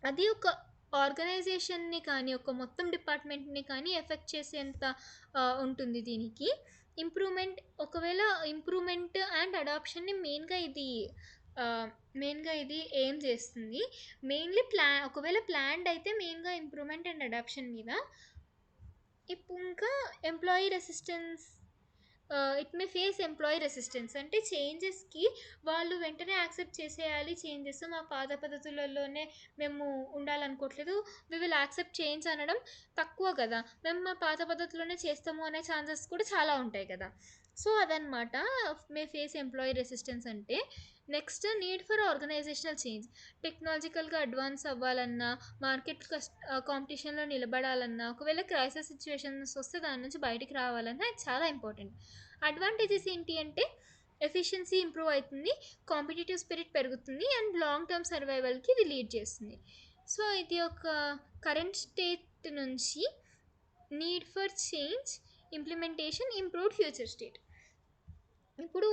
అది ఒక ఆర్గనైజేషన్ని కానీ, ఒక మొత్తం డిపార్ట్మెంట్ని కానీ ఎఫెక్ట్ చేసేంత ఉంటుంది దీనికి. ఇంప్రూవ్మెంట్, ఒకవేళ ఇంప్రూవ్మెంట్ అండ్ అడాప్షన్ని మెయిన్గా ఇది ఏం చేస్తుంది. మెయిన్లీ ఒకవేళ ప్లాన్డ్ అయితే మెయిన్గా ఇంప్రూవ్మెంట్ అండ్ అడాప్షన్ మీద. ఇప్పుడు ఇంకా employee resistance, it may face employee resistance అంటే చేంజెస్కి వాళ్ళు వెంటనే యాక్సెప్ట్ చేసేయాలి. చేంజెస్ మా పాత పద్ధతులలోనే మేము ఉండాలనుకోవట్లేదు, వి విల్ యాక్సెప్ట్ చేంజ్ అనడం తక్కువ కదా. మేము మా పాత పద్ధతిలోనే చేస్తాము అనే ఛాన్సెస్ కూడా చాలా ఉంటాయి కదా. సో అదనమాట మే ఫేస్ ఎంప్లాయీ రెసిస్టెన్స్ అంటే. Next, need for organizational change. టెక్నాలజికల్గా అడ్వాన్స్ అవ్వాలన్నా, మార్కెట్ కాంపిటీషన్లో నిలబడాలన్నా, ఒకవేళ క్రైసిస్ సిచ్యువేషన్స్ వస్తే దాని నుంచి బయటికి రావాలన్నా ఇది చాలా ఇంపార్టెంట్. అడ్వాంటేజెస్ ఏంటి అంటే, ఎఫిషియన్సీ ఇంప్రూవ్ అవుతుంది, కాంపిటేటివ్ స్పిరిట్ పెరుగుతుంది, అండ్ లాంగ్ టర్మ్ సర్వైవల్కి ఇది లీడ్ చేస్తుంది. సో ఇది ఒక కరెంట్ స్టేట్ నుంచి need for change, implementation, improved future state. ఇప్పుడు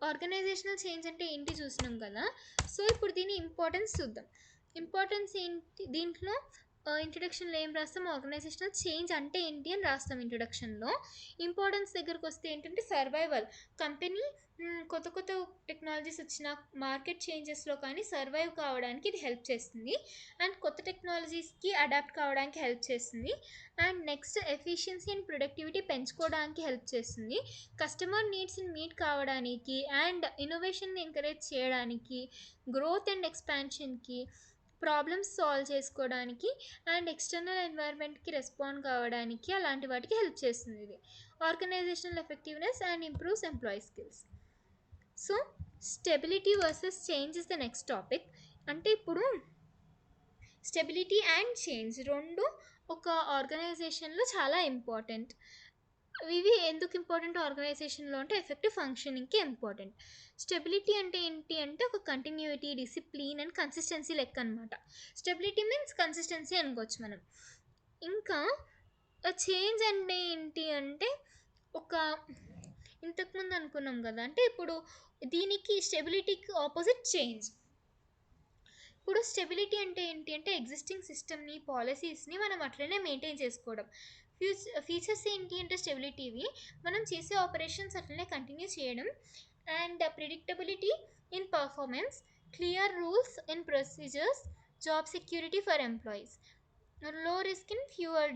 ఆర్గనైజేషనల్ చేంజ్ అంటే ఏంటి చూసినాం కదా. సో ఇప్పుడు దీని ఇంపార్టెన్స్ చూద్దాం. ఇంపార్టెన్స్ ఏంటి దీంట్లో, ఇంట్రడక్షన్లో ఏం రాస్తాం, ఆర్గనైజేషనల్ చేంజ్ అంటే ఏంటి అని రాస్తాం ఇంట్రడక్షన్లో. ఇంపార్టెన్స్ దగ్గరకు వస్తే ఏంటంటే, సర్వైవల్. కంపెనీ కొత్త కొత్త టెక్నాలజీస్ వచ్చిన మార్కెట్ చేంజెస్లో కానీ సర్వైవ్ కావడానికి ఇది హెల్ప్ చేస్తుంది, అండ్ కొత్త టెక్నాలజీస్కి అడాప్ట్ కావడానికి హెల్ప్ చేస్తుంది. And next, efficiency and productivity పెంచుకోవడానికి హెల్ప్ చేస్తుంది, కస్టమర్ నీడ్స్ని మీట్ కావడానికి అండ్ ఇన్నోవేషన్ని ఎంకరేజ్ చేయడానికి, గ్రోత్ అండ్ ఎక్స్పాన్షన్కి, ప్రాబ్లమ్స్ సాల్వ్ చేసుకోవడానికి, అండ్ ఎక్స్టర్నల్ ఎన్వైర్న్మెంట్కి రెస్పాండ్ కావడానికి, అలాంటి వాటికి హెల్ప్ చేస్తుంది ఇది. Organizational effectiveness and improves employee skills. So stability versus change is the next topic. అంటే ఇప్పుడు స్టెబిలిటీ అండ్ చేంజ్ రెండు ఒక ఆర్గనైజేషన్లో చాలా ఇంపార్టెంట్. ఇవి ఎందుకు ఇంపార్టెంట్ ఆర్గనైజేషన్లో అంటే, ఎఫెక్టివ్ ఫంక్షనింగ్కి ఇంపార్టెంట్. స్టెబిలిటీ అంటే ఏంటి అంటే, ఒక కంటిన్యూటీ, డిసిప్లిన్ అండ్ కన్సిస్టెన్సీ లెక్క అనమాట. స్టెబిలిటీ మీన్స్ కన్సిస్టెన్సీ అనుకోవచ్చు మనం. ఇంకా చేంజ్ అంటే ఏంటి అంటే, ఒక ఇంతకుముందు అనుకున్నాం కదా, అంటే ఇప్పుడు దీనికి స్టెబిలిటీకి ఆపోజిట్ చేంజ్. ఇప్పుడు స్టెబిలిటీ అంటే ఏంటి అంటే, ఎగ్జిస్టింగ్ సిస్టమ్ని, పాలసీస్ని మనం అట్లనే మెయింటైన్ చేసుకోవడం. ఫీచర్స్ ఏంటి అంటే స్టెబిలిటీవి, మనం చేసే ఆపరేషన్స్ అట్లనే కంటిన్యూ చేయడం, and predictability in performance, clear rules in procedures, job security for employees, లో రిస్క్ ఇన్ ఫ్యూవర్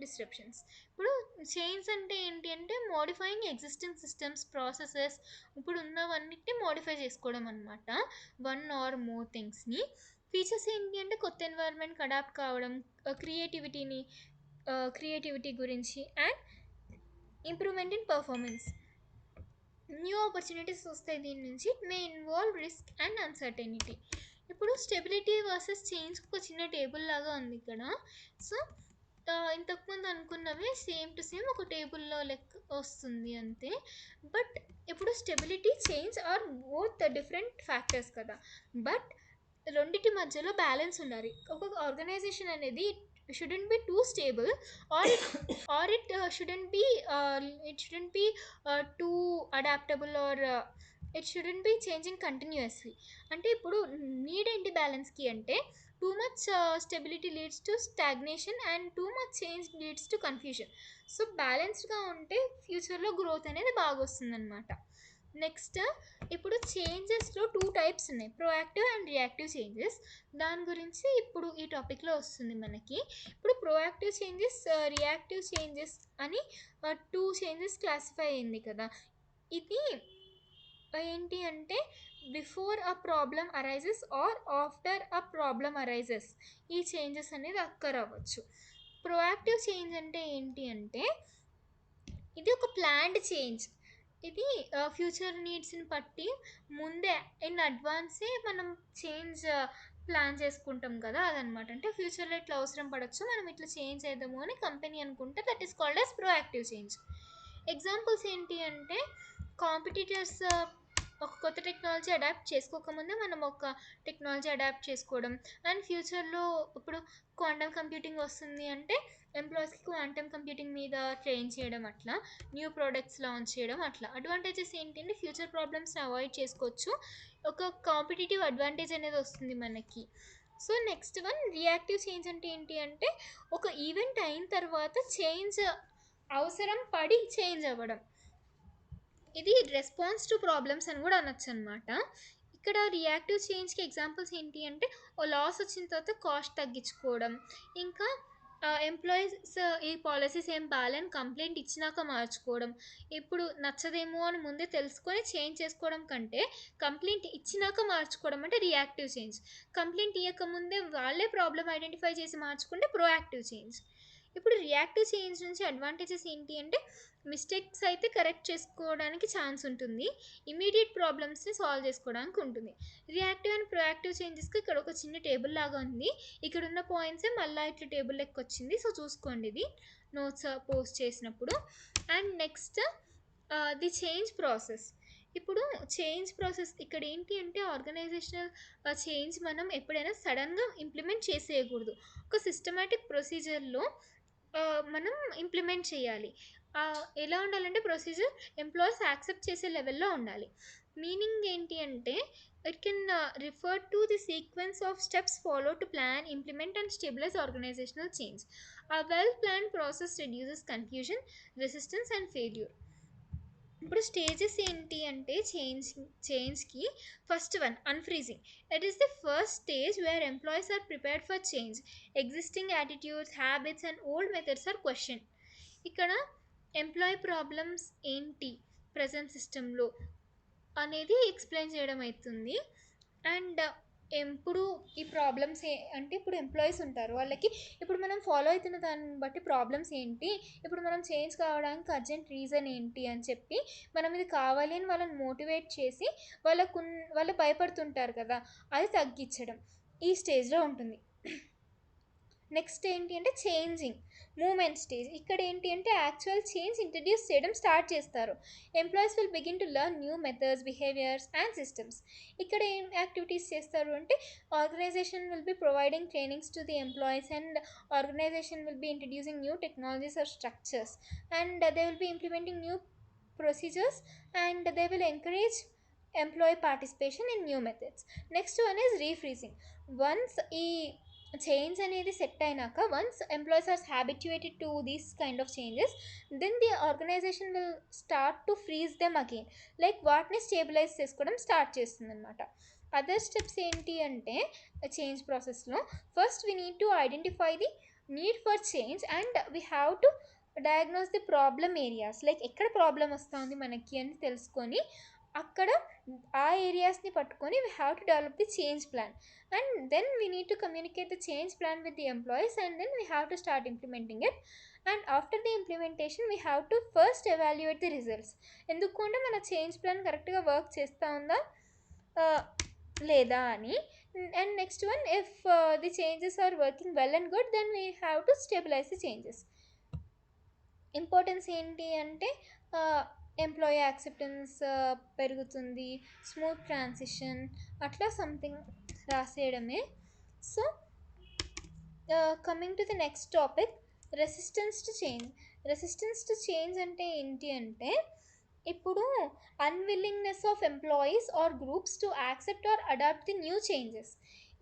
డిస్రప్షన్స్. ఇప్పుడు చేంజ్ అంటే ఏంటి అంటే, మోడిఫైయింగ్ ఎగ్జిస్టింగ్ సిస్టమ్స్, ప్రాసెసెస్, ఇప్పుడు ఉన్నవన్నిటిని మోడిఫై చేసుకోవడం అనమాట, వన్ ఆర్ మోర్ థింగ్స్ని. ఫీచర్స్ ఏంటి అంటే, కొత్త ఎన్వైర్న్మెంట్కి అడాప్ట్ కావడం, క్రియేటివిటీ గురించి, and improvement in performance. New opportunities వస్తాయి దీని నుంచి. It may involve risk and uncertainty. ఇప్పుడు స్టెబిలిటీ వర్సెస్ చేంజ్ ఒక చిన్న టేబుల్ లాగా ఉంది ఇక్కడ. సో ఇంతకుముందు అనుకున్నవే సేమ్ టు సేమ్ ఒక టేబుల్లో లెక్క వస్తుంది అంతే. బట్ ఇప్పుడు stability, change are both different factors కదా. బట్ రెండింటి మధ్యలో బ్యాలెన్స్ ఉండాలి. ఒక ఆర్గనైజేషన్ అనేది shouldn't be too stable, or it shouldn't be too adaptable, or it shouldn't be changing continuously. అంటే ఇప్పుడు నీడ్ ఏంటి బ్యాలెన్స్కి అంటే, too much stability leads to stagnation and too much change leads to confusion. So బ్యాలెన్స్డ్గా ఉంటే ఫ్యూచర్లో growth అనేది బాగా వస్తుందన్నమాట. నెక్స్ట్, ఇప్పుడు చేంజెస్లో 2 టైప్స్ ఉన్నాయి, ప్రోయాక్టివ్ అండ్ రియాక్టివ్ చేంజెస్. దాని గురించి ఇప్పుడు ఈ టాపిక్లో వస్తుంది మనకి. ఇప్పుడు ప్రోయాక్టివ్ చేంజెస్, రియాక్టివ్ చేంజెస్ అని 2 చేంజెస్ క్లాసిఫై అయింది కదా. ఇది ఏంటి అంటే before a problem arises or after a problem arises ఈ చేంజెస్ అనేది అక్కర్ అవ్వచ్చు. ప్రోయాక్టివ్ చేంజ్ అంటే ఏంటి అంటే ఇది ఒక ప్లాన్డ్ చేంజ్. ఇది ఫ్యూచర్ నీడ్స్ని బట్టి ముందే ఇన్ అడ్వాన్సే మనం చేంజ్ ప్లాన్ చేసుకుంటాం కదా, అదనమాట. అంటే ఫ్యూచర్లో ఇట్లా అవసరం పడవచ్చు, మనం ఇట్లా చేంజ్ చేద్దాము అని కంపెనీ అనుకుంటే that is called as proactive change. Examples ఏంటి అంటే కాంపిటీటర్స్ ఒక కొత్త టెక్నాలజీ అడాప్ట్ చేసుకోకముందే మనం ఒక టెక్నాలజీ అడాప్ట్ చేసుకోవడం. అండ్ ఫ్యూచర్లో ఇప్పుడు క్వాంటమ్ కంప్యూటింగ్ వస్తుంది అంటే ఎంప్లాయీస్కి క్వాంటమ్ కంప్యూటింగ్ మీద ట్రైన్ చేయడం, అట్లా న్యూ ప్రోడక్ట్స్ లాంచ్ చేయడం. అట్లా అడ్వాంటేజెస్ ఏంటంటే ఫ్యూచర్ ప్రాబ్లమ్స్ని అవాయిడ్ చేసుకోవచ్చు, ఒక కాంపిటేటివ్ అడ్వాంటేజ్ అనేది వస్తుంది మనకి. So next one reactive change అంటే ఏంటి అంటే ఒక ఈవెంట్ అయిన తర్వాత చేంజ్ అవసరం పడి చేంజ్ అవ్వడం. ఇది రెస్పాన్స్ టు ప్రాబ్లమ్స్ అని కూడా అనొచ్చు అనమాట. ఇక్కడ రియాక్టివ్ చేంజ్కి ఎగ్జాంపుల్స్ ఏంటి అంటే ఓ లాస్ వచ్చిన తర్వాత కాస్ట్ తగ్గించుకోవడం, ఇంకా ఎంప్లాయీస్ ఈ పాలసీస్ ఏం బాగాలేని కంప్లైంట్ ఇచ్చినాక మార్చుకోవడం. ఇప్పుడు నచ్చదేమో అని ముందే తెలుసుకొని చేంజ్ చేసుకోవడం కంటే కంప్లైంట్ ఇచ్చినాక మార్చుకోవడం అంటే రియాక్టివ్ చేంజ్. కంప్లైంట్ ఇవ్వకముందే వాళ్ళే ప్రాబ్లమ్ ఐడెంటిఫై చేసి మార్చుకుంటే ప్రోయాక్టివ్ చేంజ్. ఇప్పుడు రియాక్టివ్ చేంజ్ నుంచి అడ్వాంటేజెస్ ఏంటి అంటే మిస్టేక్స్ అయితే కరెక్ట్ చేసుకోవడానికి ఛాన్స్ ఉంటుంది, ఇమీడియట్ ప్రాబ్లమ్స్ని సాల్వ్ చేసుకోవడానికి ఉంటుంది. రియాక్టివ్ అండ్ ప్రొయాక్టివ్ చేంజెస్కి ఇక్కడ ఒక చిన్న టేబుల్ లాగా ఉంది, ఇక్కడ ఉన్న పాయింట్సే మళ్ళీ ఇట్లా టేబుల్ లెక్క వచ్చింది. సో చూసుకోండి ఇది నోట్స్ పోస్ట్ చేసినప్పుడు. And next the change process. ఇప్పుడు చేంజ్ ప్రాసెస్ ఇక్కడ ఏంటి అంటే ఆర్గనైజేషనల్ చేంజ్ మనం ఎప్పుడైనా సడన్గా ఇంప్లిమెంట్ చేసేయకూడదు, ఒక సిస్టమాటిక్ ప్రొసీజర్లో మనం ఇంప్లిమెంట్ చేయాలి. ఎలా ఉండాలంటే ప్రొసీజర్ ఎంప్లాయీస్ యాక్సెప్ట్ చేసే లెవెల్లో ఉండాలి. మీనింగ్ ఏంటి అంటే it can refer to the sequence of steps follow to plan, implement and stabilize organizational change. A well plan process reduces confusion, resistance and failure. ఇప్పుడు స్టేజెస్ ఏంటి అంటే చేంజ్కి first one unfreezing. It is the first stage where employees are prepared for change, existing attitudes, habits and old methods are question. ఇక్కడ employee problems ఏంటి present సిస్టంలో అనేది explain చేయడం అవుతుంది. అండ్ ఎప్పుడు ఈ ప్రాబ్లమ్స్ అంటే ఇప్పుడు ఎంప్లాయీస్ ఉంటారు, వాళ్ళకి ఇప్పుడు మనం ఫాలో అవుతున్న దాన్ని బట్టి ప్రాబ్లమ్స్ ఏంటి, ఇప్పుడు మనం చేంజ్ కావడానికి అర్జెంట్ రీజన్ ఏంటి అని చెప్పి మనం ఇది కావాలి అని వాళ్ళని మోటివేట్ చేసి వాళ్ళు భయపడుతుంటారు కదా, అది తగ్గించడం ఈ స్టేజ్లో ఉంటుంది. నెక్స్ట్ ఏంటి అంటే చేంజింగ్ మూమెంట్ స్టేజ్. ఇక్కడ ఏంటి అంటే యాక్చువల్ చేంజ్ ఇంట్రడ్యూస్ చేయడం స్టార్ట్ చేస్తారు. Employees will begin to learn new methods, behaviours and systems. ఇక్కడ ఏం యాక్టివిటీస్ చేస్తారు అంటే organization will be providing trainings to the employees and organization will be introducing new technologies or structures and they will be implementing new procedures and they will encourage employee participation in new methods. Next one is refreezing. Once ఈ change అనేది set అయినాక once employees are habituated to these kind of changes then the organization will start to freeze them again, like వాటిని stabilize చేసుకోవడం start చేస్తుంది అనమాట. Other steps ఏంటి అంటే change ప్రాసెస్లో first we need to identify the need for change and we have to diagnose the problem areas, like ఎక్కడ problem వస్తుంది మనకి అని తెలుసుకొని అక్కడ ఆ ఏరియాస్ని పట్టుకొని we have to develop the change plan and then we need to communicate the change plan with the employees and then we have to start implementing it. And after the implementation we have to first evaluate the results, ఎందుకంటే మన change plan కరెక్ట్గా work చేస్తూ ఉందా లేదా అని. And next one if the changes are working well and good then we have to stabilize the changes. Importance ఏంటి అంటే employee acceptance పెరుగుతుంది, స్మూత్ ట్రాన్సిషన్, అట్లా సంథింగ్ రాసేయడమే. So coming to the next topic, resistance to change. Resistance to change అంటే ఏంటి అంటే ఇప్పుడు unwillingness of employees or groups to accept or adapt the new changes.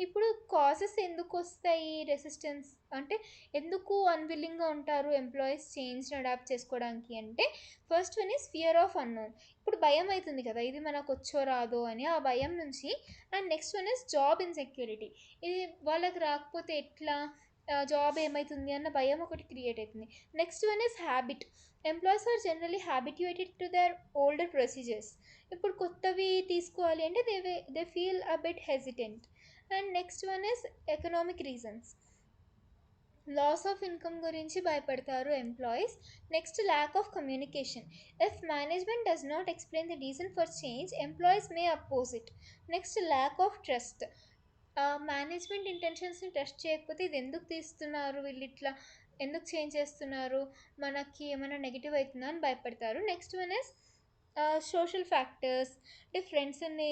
ఇప్పుడు కాజెస్ ఎందుకు వస్తాయి రెసిస్టెన్స్ అంటే ఎందుకు అన్విల్లింగ్గా ఉంటారు ఎంప్లాయీస్ చేంజ్ని అడాప్ట్ చేసుకోవడానికి అంటే first one is fear of unknown. ఇప్పుడు భయం అవుతుంది కదా ఇది మనకు వచ్చో రాదో అని, ఆ భయం నుంచి. And next one is job insecurity. ఇది వాళ్ళకి రాకపోతే ఎట్లా, జాబ్ ఏమవుతుంది అన్న భయం ఒకటి క్రియేట్ అవుతుంది. Next one is habit. Employees are generally habituated to their older procedures. ఇప్పుడు కొత్తవి తీసుకోవాలి అంటే they feel a bit hesitant. And next one is economic reasons. Loss of income గురించి భయపడతారు employees. Next lack of communication. If management does not explain the reason for change employees may oppose it. Next lack of trust. Management ఇంటెన్షన్స్ని trust చేయకపోతే ఇది ఎందుకు తీస్తున్నారు వీళ్ళు ఇట్లా, ఎందుకు చేంజ్ చేస్తున్నారు, మనకి ఏమైనా నెగిటివ్ అవుతుందా అని భయపడతారు. Next one is social factors. అంటే ఫ్రెండ్స్ని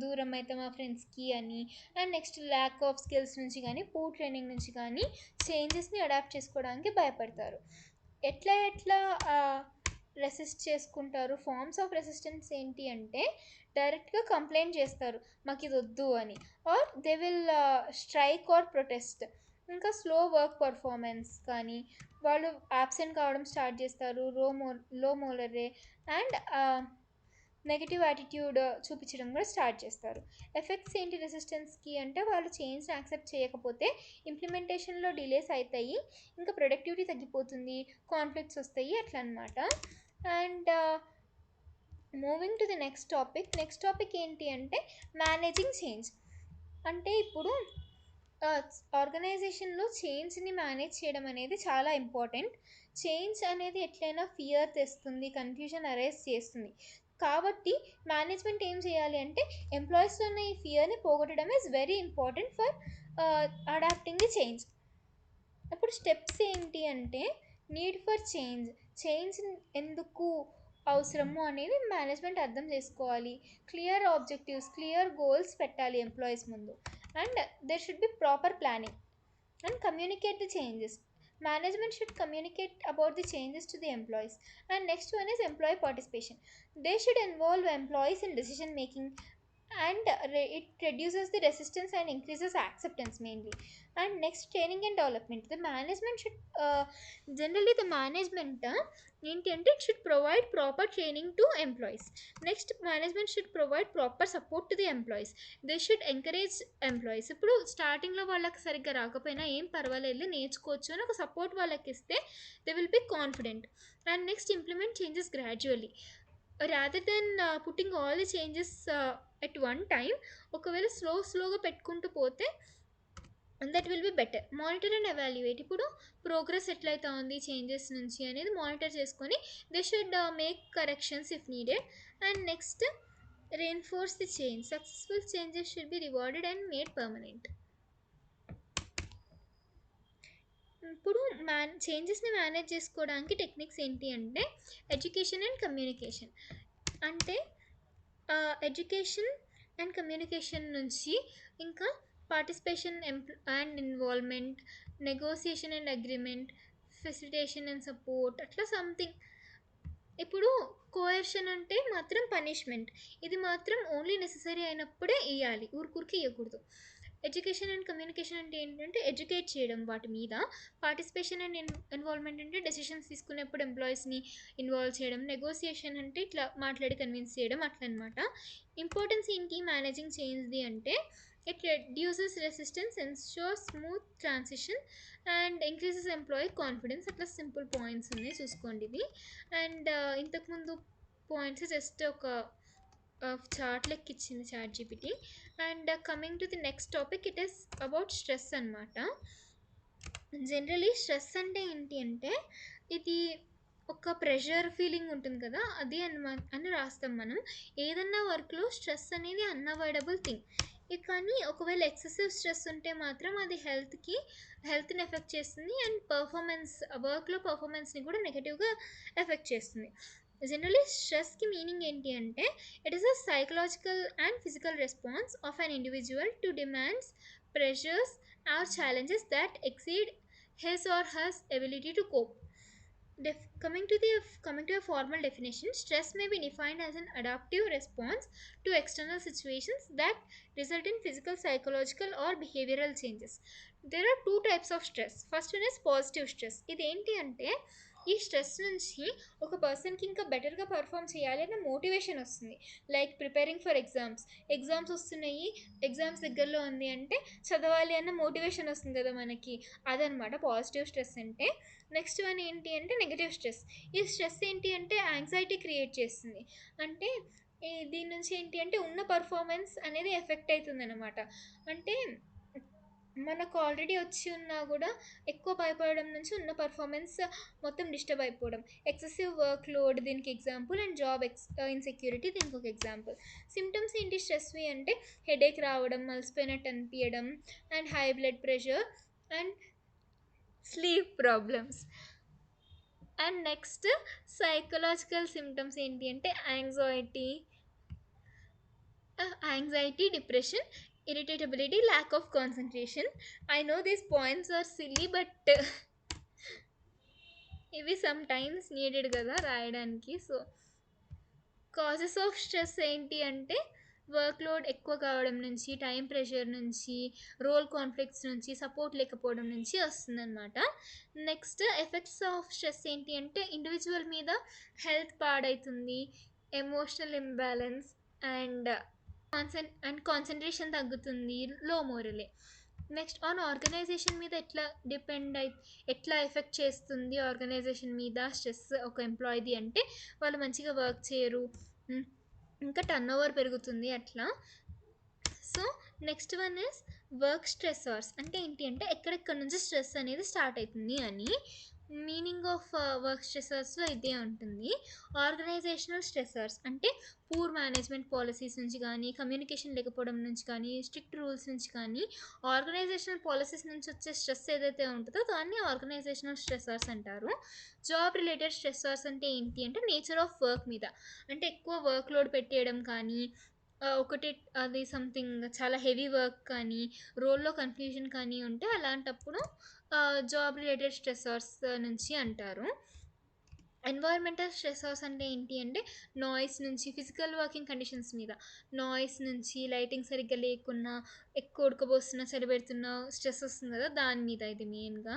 దూరం అయితే మా ఫ్రెండ్స్కి అని. And next lack of skills నుంచి కానీ పూర్ ట్రైనింగ్ నుంచి కానీ చేంజెస్ని అడాప్ట్ చేసుకోవడానికి భయపడతారు. ఎట్లా ఎట్లా రెసిస్ట్ చేసుకుంటారు? ఫార్మ్స్ ఆఫ్ రెసిస్టెన్స్ ఏంటి అంటే డైరెక్ట్గా కంప్లైంట్ చేస్తారు మాకు ఇది వద్దు అని, or they will strike or protest. ఇంకా స్లో వర్క్ పర్ఫార్మెన్స్ కానీ వాళ్ళు యాబ్సెంట్ కావడం స్టార్ట్ చేస్తారు, లో మోలరే అండ్ నెగిటివ్ యాటిట్యూడ్ చూపించడం కూడా స్టార్ట్ చేస్తారు. ఎఫెక్ట్స్ ఏంటి రెసిస్టెన్స్కి అంటే వాళ్ళు చేంజ్ని యాక్సెప్ట్ చేయకపోతే ఇంప్లిమెంటేషన్లో డిలేస్ అవుతాయి, ఇంకా ప్రొడక్టివిటీ తగ్గిపోతుంది, కాన్ఫ్లిక్ట్స్ వస్తాయి అట్లా అనమాట. And moving to the next topic ఏంటి అంటే మేనేజింగ్ చేంజ్. అంటే ఇప్పుడు ఆర్గనైజేషన్లో చేంజ్ని మేనేజ్ చేయడం అనేది చాలా ఇంపార్టెంట్. చేంజ్ అనేది ఎట్లయినా ఫియర్ తెస్తుంది, కన్ఫ్యూజన్ అరైజ్ చేస్తుంది. కాబట్టి మేనేజ్మెంట్ ఏం చేయాలి అంటే ఎంప్లాయీస్లో ఉన్న ఈ ఫియర్ని పోగొట్టడం is very important for adapting the change. ఇప్పుడు స్టెప్స్ ఏంటి అంటే నీడ్ ఫర్ చేంజ్ ఎందుకు అవసరము అనేది మేనేజ్మెంట్ అర్థం చేసుకోవాలి. క్లియర్ ఆబ్జెక్టివ్స్, క్లియర్ గోల్స్ పెట్టాలి ఎంప్లాయీస్ ముందు. And there should be proper planning and communicate the changes. Management should communicate about the changes to the employees. And next one is employee participation. They should involve employees in decision making, and it reduces the resistance and increases acceptance mainly. And next, training and development. The management should generally the management ఏంటంటే it should provide proper training to employees. Next, management should provide proper support to the employees. They should encourage employees. ఇప్పుడు స్టార్టింగ్లో వాళ్ళకి సరిగ్గా రాకపోయినా ఏం పర్వాలేదు నేర్చుకోవచ్చు అని ఒక సపోర్ట్ వాళ్ళకి ఇస్తే they will be confident. And next, implement changes gradually rather than putting all the changes at one time. ఒకవేళ స్లోగా పెట్టుకుంటూ పోతే that will be better. Monitor and evaluate. ఇప్పుడు ప్రోగ్రెస్ ఎట్లయితే ఉంది చేంజెస్ నుంచి అనేది మానిటర్ చేసుకొని they should make corrections if needed. And next, reinforce the change. Successful changes should be rewarded and made permanent. ఇప్పుడు చేంజెస్ని మేనేజ్ చేసుకోవడానికి టెక్నిక్స్ ఏంటి అంటే ఎడ్యుకేషన్ అండ్ కమ్యూనికేషన్. అంటే ఎడ్యుకేషన్ అండ్ కమ్యూనికేషన్ నుంచి ఇంకా participation and involvement, negotiation and agreement, facilitation and support అట్లా something. ఇప్పుడు coercion అంటే మాత్రం పనిష్మెంట్, ఇది మాత్రం ఓన్లీ నెససరీ అయినప్పుడే ఇవ్వాలి, ఊరికి ఇవ్వకూడదు. ఎడ్యుకేషన్ అండ్ కమ్యూనికేషన్ అంటే ఏంటంటే ఎడ్యుకేట్ చేయడం వాటి మీద. పార్టిసిపేషన్ అండ్ ఇన్వాల్వ్మెంట్ అంటే డెసిషన్స్ తీసుకునేప్పుడు ఎంప్లాయీస్ని ఇన్వాల్వ్ చేయడం. నెగోసియేషన్ అంటే ఇట్లా మాట్లాడి కన్విన్స్ చేయడం అట్లా అనమాట. ఇంపార్టెన్స్ ఏంటి మేనేజింగ్ చేంజ్ది అంటే it reduces resistance, ensures smooth transition and increases employee confidence. అట్లా సింపుల్ పాయింట్స్ ఉన్నాయి చూసుకోండి ఇవి. అండ్ ఇంతకుముందు పాయింట్స్ జస్ట్ ఒక చార్ట్ లెక్క ఇచ్చింది ChatGPT. And coming to the next topic, it is about stress అనమాట. జనరలీ స్ట్రెస్ అంటే ఏంటి అంటే ఇది ఒక ప్రెషర్ ఫీలింగ్ ఉంటుంది కదా అది అని రాస్తాం మనం. ఏదన్నా వర్క్లో స్ట్రెస్ అనేది అన్అవాయిడబుల్ థింగ్. కానీ ఒకవేళ ఎక్సెసివ్ స్ట్రెస్ ఉంటే మాత్రం అది హెల్త్ని ఎఫెక్ట్ చేస్తుంది అండ్ వర్క్లో పర్ఫార్మెన్స్ని కూడా నెగటివ్గా ఎఫెక్ట్ చేస్తుంది. జనరలీ స్ట్రెస్కి మీనింగ్ ఏంటి అంటే it is a psychological and physical response of an individual to demands, pressures or challenges that exceed his or her ability to cope. Coming to a formal definition, stress may be defined as an adaptive response to external situations that result in physical, psychological, or behavioral changes. There are two types of stress. First one is positive stress. ఇదేంటి అంటే ఈ stress నుంచి ఒక పర్సన్కి ఇంకా బెటర్గా perform చేయాలి అనే మోటివేషన్ వస్తుంది. లైక్ ప్రిపేరింగ్ ఫర్ ఎగ్జామ్స్ వస్తున్నాయి, ఎగ్జామ్స్ దగ్గరలో ఉంది అంటే చదవాలి అన్న మోటివేషన్ వస్తుంది కదా మనకి, అదనమాట పాజిటివ్ స్ట్రెస్ అంటే. నెక్స్ట్ వన్ ఏంటి అంటే నెగటివ్ స్ట్రెస్. ఈ స్ట్రెస్ ఏంటి అంటే యాంగ్జైటీ క్రియేట్ చేస్తుంది. అంటే దీని నుంచి ఏంటి అంటే ఉన్న పర్ఫార్మెన్స్ అనేది ఎఫెక్ట్ అవుతుంది అనమాట. అంటే మనకు ఆల్రెడీ వచ్చి ఉన్నా కూడా ఎక్కువ భయపడడం నుంచి ఉన్న పర్ఫార్మెన్స్ మొత్తం డిస్టర్బ్ అయిపోవడం. ఎక్సెసివ్ వర్క్ లోడ్ దీనికి ఎగ్జాంపుల్, అండ్ జాబ్ ఇన్సెక్యూరిటీ దీనికి ఒక ఎగ్జాంపుల్. సిమ్టమ్స్ ఏంటి స్ట్రెస్వి అంటే హెడేక్ రావడం, అలసిపోయినట్టు అనిపించడం, and high blood pressure, and sleep problems. And next psychological symptoms ఏంటి అంటే anxiety, depression, irritability, lack of concentration. I know these points are silly, but ఇవి some times needed కదా రాయడానికి. సో కాజెస్ ఆఫ్ స్ట్రెస్ ఏంటి అంటే work load ఎక్కువ కావడం నుంచి, టైం ప్రెషర్ నుంచి, రోల్ కాన్ఫ్లిక్ట్స్ నుంచి, సపోర్ట్ లేకపోవడం నుంచి వస్తుందన్నమాట. నెక్స్ట్ ఎఫెక్ట్స్ ఆఫ్ స్ట్రెస్ ఏంటి అంటే ఇండివిజువల్ మీద హెల్త్ పాడవుతుంది, ఎమోషనల్ ఇంబ్యాలెన్స్, అండ్ కాన్సన్ట్రేషన్ తగ్గుతుంది, లో మోరలే. నెక్స్ట్ ఆన్ ఆర్గనైజేషన్ మీద ఎట్లా ఎఫెక్ట్ చేస్తుంది ఆర్గనైజేషన్ మీద స్ట్రెస్ ఒక ఎంప్లాయీది అంటే వాళ్ళు మంచిగా వర్క్ చేయరు, ఇంకా టర్న్ ఓవర్ పెరుగుతుంది అట్లా. So next one is work stressors. అంటే ఏంటి అంటే ఎక్కడెక్కడ నుంచి స్ట్రెస్ అనేది స్టార్ట్ అవుతుంది అని. మీనింగ్ ఆఫ్ వర్క్ స్ట్రెసర్స్లో ఇదే ఉంటుంది. ఆర్గనైజేషనల్ స్ట్రెసర్స్ అంటే పూర్ మేనేజ్మెంట్ పాలసీస్ నుంచి కానీ, కమ్యూనికేషన్ లేకపోవడం నుంచి కానీ, స్ట్రిక్ట్ రూల్స్ నుంచి కానీ, ఆర్గనైజేషనల్ పాలసీస్ నుంచి వచ్చే స్ట్రెస్ ఏదైతే ఉంటుందో దాన్ని ఆర్గనైజేషనల్ స్ట్రెసర్స్ అంటారు. జాబ్ రిలేటెడ్ స్ట్రెసర్స్ అంటే ఏంటి అంటే నేచర్ ఆఫ్ వర్క్ మీద, అంటే ఎక్కువ వర్క్ లోడ్ పెట్టేయడం కానీ, ఒకటి అది సంథింగ్ చాలా హెవీ వర్క్ కానీ, రోల్లో కన్ఫ్యూజన్ కానీ ఉంటే అలాంటప్పుడు జాబ్ రిలేటెడ్ స్ట్రెసర్స్ నుంచి అంటారు. ఎన్వైర్మెంటల్ స్ట్రెసర్స్ అంటే ఏంటి అంటే నాయిస్ నుంచి, ఫిజికల్ వర్కింగ్ కండిషన్స్ మీద, నాయిస్ నుంచి, లైటింగ్ సరిగ్గా లేకున్నా, ఎక్కువ ఉడకబోస్తున్నా, చలిపెడుతున్నా స్ట్రెస్ వస్తుంది కదా దాని మీద ఇది మెయిన్గా.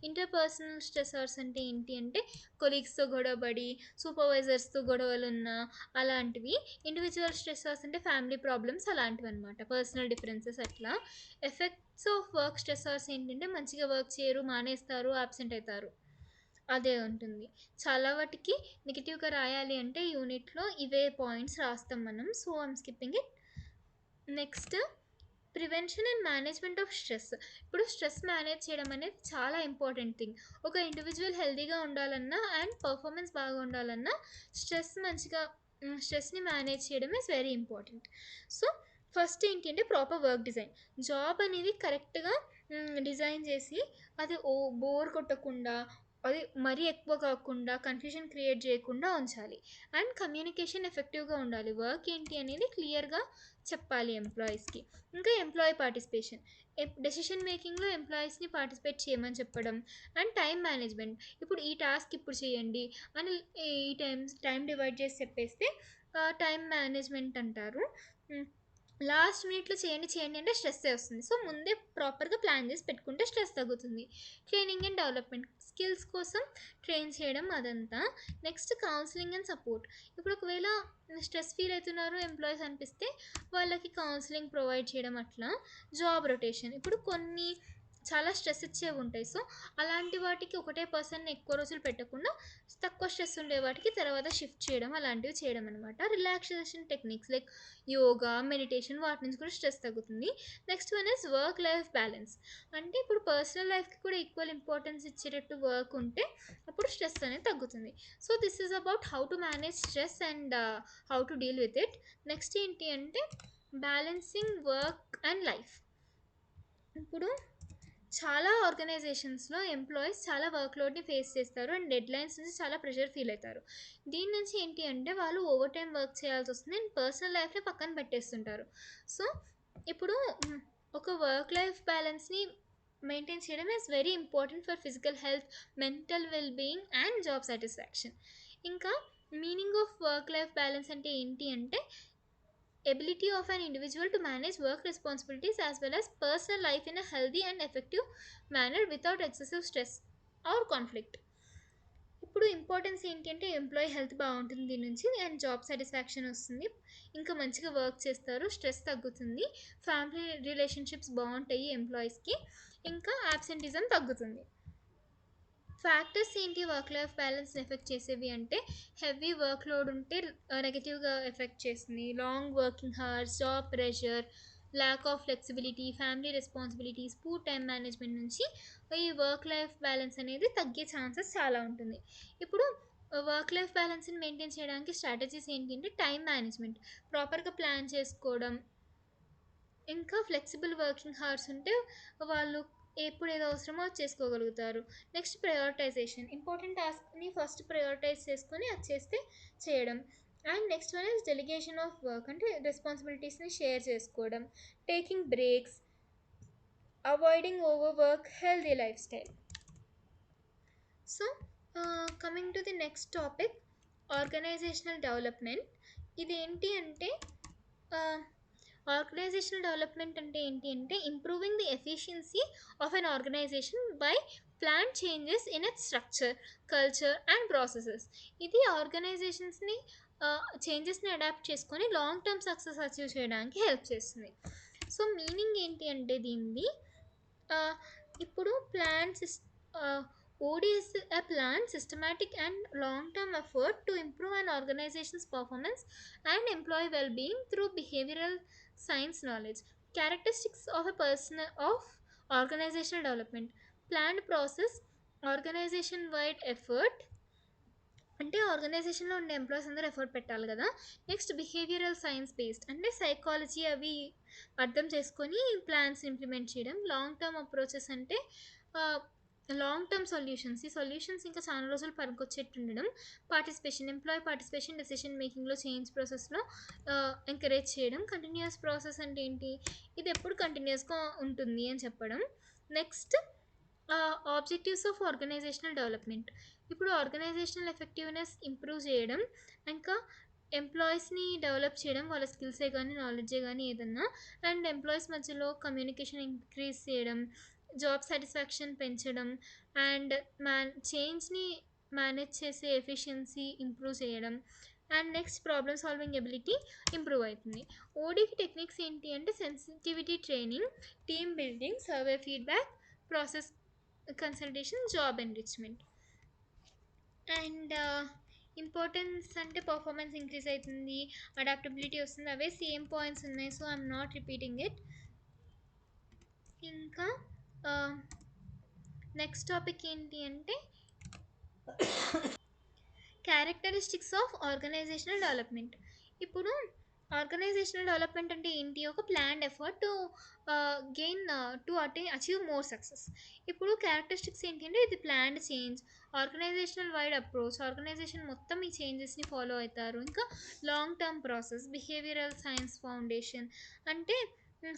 ఇంటర్పర్సనల్ స్ట్రెసర్స్ అంటే ఏంటి అంటే కొలీగ్స్తో గొడవపడి, సూపర్వైజర్స్తో గొడవలు ఉన్నా అలాంటివి. ఇండివిజువల్ స్ట్రెసర్స్ అంటే ఫ్యామిలీ ప్రాబ్లమ్స్ అలాంటివి అనమాట, పర్సనల్ డిఫరెన్సెస్ అట్లా. ఎఫెక్ట్స్ ఆఫ్ వర్క్ స్ట్రెసర్స్ ఏంటంటే మంచిగా వర్క్ చేయరు, మానేస్తారు, అబ్సెంట్ అవుతారు, అదే ఉంటుంది. చాలా వాటికి నెగిటివ్గా రాయాలి అంటే యూనిట్లో ఇవే పాయింట్స్ రాస్తాం మనం. So I'm skipping it. Next prevention and management of stress. ఇప్పుడు స్ట్రెస్ మేనేజ్ చేయడం అనేది చాలా ఇంపార్టెంట్ థింగ్. ఒక ఇండివిజువల్ హెల్తీగా ఉండాలన్నా అండ్ పర్ఫార్మెన్స్ బాగా ఉండాలన్నా స్ట్రెస్ని మేనేజ్ చేయడం is very important. So first ఏంటి అంటే ప్రాపర్ వర్క్ డిజైన్. జాబ్ అనేది కరెక్ట్గా డిజైన్ చేసి అది బోర్ కొట్టకుండా, అది మరీ ఎక్కువ కాకుండా, కన్ఫ్యూజన్ క్రియేట్ చేయకుండా ఉంచాలి. అండ్ కమ్యూనికేషన్ ఎఫెక్టివ్గా ఉండాలి. వర్క్ ఏంటి అనేది క్లియర్గా చెప్పాలి ఎంప్లాయీస్కి. ఇంకా ఎంప్లాయీ పార్టిసిపేషన్, డెసిషన్ మేకింగ్లో ఎంప్లాయీస్ని పార్టిసిపేట్ చేయమని చెప్పడం. అండ్ టైం మేనేజ్మెంట్, ఇప్పుడు ఈ టాస్క్ ఇప్పుడు చేయండి అని ఈ టైం డివైడ్ చేసి చెప్పేస్తే టైం మేనేజ్మెంట్ అంటారు. లాస్ట్ మినిట్లో చేయండి అంటే స్ట్రెస్ వస్తుంది. సో ముందే ప్రాపర్గా ప్లాన్ చేసి పెట్టుకుంటే స్ట్రెస్ తగ్గుతుంది. ట్రైనింగ్ అండ్ డెవలప్మెంట్, స్కిల్స్ కోసం ట్రైన్ చేయడం అదంతా. Next counselling and support. ఇప్పుడు ఒకవేళ స్ట్రెస్ ఫీల్ అవుతున్నారు ఎంప్లాయీస్ అనిపిస్తే వాళ్ళకి కౌన్సిలింగ్ ప్రొవైడ్ చేయడం అట్లా. జాబ్ రొటేషన్, ఇప్పుడు కొన్ని చాలా స్ట్రెస్ ఇచ్చేవి ఉంటాయి. సో అలాంటి వాటికి ఒకటే పర్సన్ని ఎక్కువ రోజులు పెట్టకుండా తక్కువ స్ట్రెస్ ఉండే వాటికి తర్వాత షిఫ్ట్ చేయడం, అలాంటివి చేయడం అనమాట. Relaxation techniques like yoga, meditation, వాటి నుంచి కూడా స్ట్రెస్ తగ్గుతుంది. Next one is work life balance. అంటే ఇప్పుడు పర్సనల్ లైఫ్కి కూడా ఈక్వల్ ఇంపార్టెన్స్ ఇచ్చేటట్టు వర్క్ ఉంటే అప్పుడు స్ట్రెస్ అనేది తగ్గుతుంది. So this is about how to manage stress and how to deal with it. Next ఏంటి అంటే బ్యాలెన్సింగ్ వర్క్ అండ్ లైఫ్. ఇప్పుడు చాలా ఆర్గనైజేషన్స్లో ఎంప్లాయీస్ చాలా వర్క్ లోడ్ని ఫేస్ చేస్తారు అండ్ డెడ్ లైన్స్ నుంచి చాలా ప్రెషర్ ఫీల్ అవుతారు. దీని నుంచి ఏంటి అంటే వాళ్ళు ఓవర్ టైం వర్క్ చేయాల్సి వస్తుంది అండ్ పర్సనల్ లైఫ్ని పక్కన పెట్టేస్తుంటారు. సో ఇప్పుడు ఒక వర్క్ లైఫ్ బ్యాలెన్స్ని మెయింటైన్ చేయడం is very important for physical health, mental well being and job satisfaction. ఇంకా meaning of work life balance అంటే ఏంటి అంటే ability of an individual to manage work responsibilities as well as personal life in a healthy and effective manner without excessive stress or conflict. ఇప్పుడు importance ఏంటి అంటే employee health బాగుంటుంది దీని నుంచి, and job satisfaction వస్తుంది, ఇంకా మంచిగా వర్క్ చేస్తారు, స్ట్రెస్ తగ్గుతుంది, ఫ్యామిలీ రిలేషన్షిప్స్ బాగుంటాయి ఎంప్లాయీస్కి, ఇంకా యాబ్సెంటిజం తగ్గుతుంది. ఫ్యాక్టర్స్ ఏంటి వర్క్ లైఫ్ బ్యాలెన్స్ని ఎఫెక్ట్ చేసేవి అంటే హెవీ వర్క్ లోడ్ ఉంటే నెగటివ్గా ఎఫెక్ట్ చేస్తుంది, long working hours, job pressure, lack of flexibility, family responsibilities, poor time management నుంచి ఈ వర్క్ లైఫ్ బ్యాలెన్స్ అనేది తగ్గే ఛాన్సెస్ చాలా ఉంటుంది. ఇప్పుడు వర్క్ లైఫ్ బ్యాలెన్స్ని మెయింటైన్ చేయడానికి స్ట్రాటజీస్ ఏంటి అంటే టైం మేనేజ్మెంట్, ప్రాపర్గా ప్లాన్ చేసుకోవడం, ఇంకా ఫ్లెక్సిబుల్ వర్కింగ్ అవర్స్ ఉంటే వాళ్ళు ఎప్పుడు ఏది అవసరమో అది చేసుకోగలుగుతారు. నెక్స్ట్ ప్రయారిటైజేషన్, ఇంపార్టెంట్ టాస్క్ని ఫస్ట్ ప్రయారిటైజ్ చేసుకొని అది చేస్తే చేయడం. And next one is delegation of work, అంటే రెస్పాన్సిబిలిటీస్ని షేర్ చేసుకోవడం, taking breaks, avoiding overwork, healthy lifestyle. So coming to the next topic, organizational development. ఇది ఏంటి అంటే ఆర్గనైజేషనల్ డెవలప్మెంట్ అంటే ఏంటి అంటే improving the efficiency of an organization by plan changes in its structure, culture and processes. ఇది ఆర్గనైజేషన్స్ని చేంజెస్ని adapt చేసుకొని లాంగ్ టర్మ్ సక్సెస్ అచీవ్ చేయడానికి హెల్ప్ చేస్తుంది. సో మీనింగ్ ఏంటి అంటే దీనిది ఇప్పుడు plans OD is a planned, systematic and long-term effort to improve an organization's performance and employee well-being through behavioral science knowledge. Characteristics of a person of organizational development: planned process, organization-wide effort, అంటే ఆర్గనైజేషన్లో ఉండే employees అందరూ effort పెట్టాలి కదా. Next behavioural science based, అంటే psychology అవి అర్థం చేసుకొని ప్లాన్స్ ఇంప్లిమెంట్ చేయడం. లాంగ్ టర్మ్ అప్రోచెస్ అంటే లాంగ్ టర్మ్ సొల్యూషన్స్, ఈ సొల్యూషన్స్ ఇంకా చాలా రోజులు పనికొచ్చేట్టు ఉండడం. పార్టిసిపేషన్, ఎంప్లాయీ పార్టిసిపేషన్ డెసిషన్ మేకింగ్లో, చేంజ్ ప్రాసెస్లో ఎంకరేజ్ చేయడం. కంటిన్యూస్ ప్రాసెస్ అంటే ఏంటి, ఇది ఎప్పుడు కంటిన్యూస్గా ఉంటుంది అని చెప్పడం. Next objectives of organisational development, ఇప్పుడు ఆర్గనైజేషనల్ ఎఫెక్టివ్నెస్ ఇంప్రూవ్ చేయడం, ఇంకా ఎంప్లాయీస్ని డెవలప్ చేయడం, వాళ్ళ స్కిల్సే కానీ నాలెడ్జే కానీ ఏదన్నా, అండ్ ఎంప్లాయీస్ మధ్యలో కమ్యూనికేషన్ ఇంక్రీజ్ చేయడం, జాబ్ సాటిస్ఫాక్షన్ పెంచడం, అండ్ చేంజ్ని మేనేజ్ చేసే ఎఫిషియన్సీ ఇంప్రూవ్ చేయడం, and next problem solving ability improve అవుతుంది. ఓడీకి టెక్నిక్స్ ఏంటి అంటే sensitivity training, team building, survey feedback, process consultation, job enrichment. And importance అంటే పర్ఫార్మెన్స్ ఇంక్రీజ్ అవుతుంది, అడాప్టబిలిటీ వస్తుంది, అవే సేమ్ పాయింట్స్ ఉన్నాయి, so I'm not repeating it. ఇంకా next topic ఏంటి అంటే క్యారెక్టరిస్టిక్స్ ఆఫ్ ఆర్గనైజేషనల్ డెవలప్మెంట్. ఇప్పుడు ఆర్గనైజేషనల్ డెవలప్మెంట్ అంటే ఏంటి, ఒక planned effort to gain to achieve more success. ఇప్పుడు క్యారెక్టరిస్టిక్స్ ఏంటి అంటే ఇది planned change, organisational wide approach, organisation మొత్తం ఈ చేంజెస్ని ఫాలో అవుతారు. ఇంకా long term process, behavioural science foundation, అంటే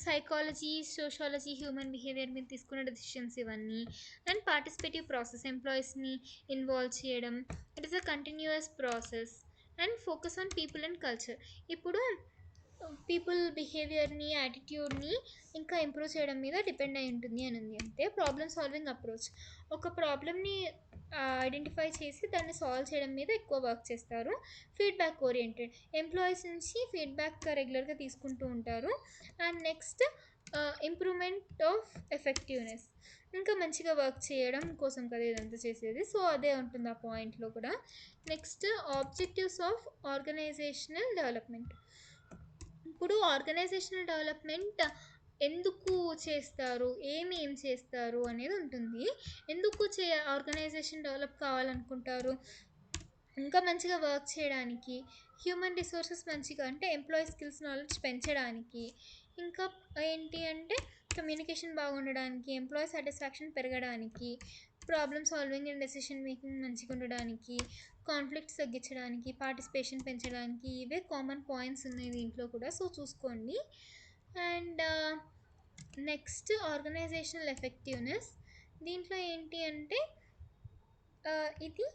సైకాలజీ, సోషాలజీ, హ్యూమన్ బిహేవియర్ మీద తీసుకున్న డెసిషన్స్ ఇవన్నీ. అండ్ పార్టిసిపేటివ్ ప్రాసెస్, ఎంప్లాయీస్ని ఇన్వాల్వ్ చేయడం, it is a continuous process. And focus on people and culture, ఇప్పుడు పీపుల్ బిహేవియర్ని, యాటిట్యూడ్ని ఇంకా ఇంప్రూవ్ చేయడం మీద డిపెండ్ అయి ఉంటుంది అని ఉంది. అంటే ప్రాబ్లమ్ సాల్వింగ్ అప్రోచ్, ఒక ప్రాబ్లమ్ని ఐడెంటిఫై చేసి దాన్ని సాల్వ్ చేయడం మీద ఎక్కువ వర్క్ చేస్తారు. ఫీడ్బ్యాక్ ఓరియంటెడ్, ఎంప్లాయీస్ నుంచి ఫీడ్బ్యాక్ రెగ్యులర్గా తీసుకుంటూ ఉంటారు. And next improvement of effectiveness, ఇంకా మంచిగా వర్క్ చేయడం కోసం కదా ఇదంతా చేసేది, సో అదే ఉంటుంది ఆ పాయింట్లో కూడా. Next objectives of organisational development, ఇప్పుడు ఆర్గనైజేషనల్ డెవలప్మెంట్ ఎందుకు చేస్తారు, ఏం చేస్తారు అనేది ఉంటుంది. ఎందుకు ఆర్గనైజేషన్ డెవలప్ కావాలనుకుంటారు, ఇంకా మంచిగా వర్క్ చేయడానికి, హ్యూమన్ రిసోర్సెస్ మంచిగా అంటే ఎంప్లాయీ స్కిల్స్ నాలెడ్జ్ పెంచడానికి, ఇంకా ఏంటి అంటే కమ్యూనికేషన్ బాగుండడానికి, ఎంప్లాయీ సాటిస్ఫాక్షన్ పెరగడానికి, problem solving and decision making మంచిగా ఉండడానికి, కాన్ఫ్లిక్ట్స్ తగ్గించడానికి, పార్టిసిపేషన్ పెంచడానికి, ఇవే కామన్ పాయింట్స్ ఉన్నాయి దీంట్లో కూడా, సో చూసుకోండి. And next organisational effectiveness. దీంట్లో ఏంటి అంటే ఇది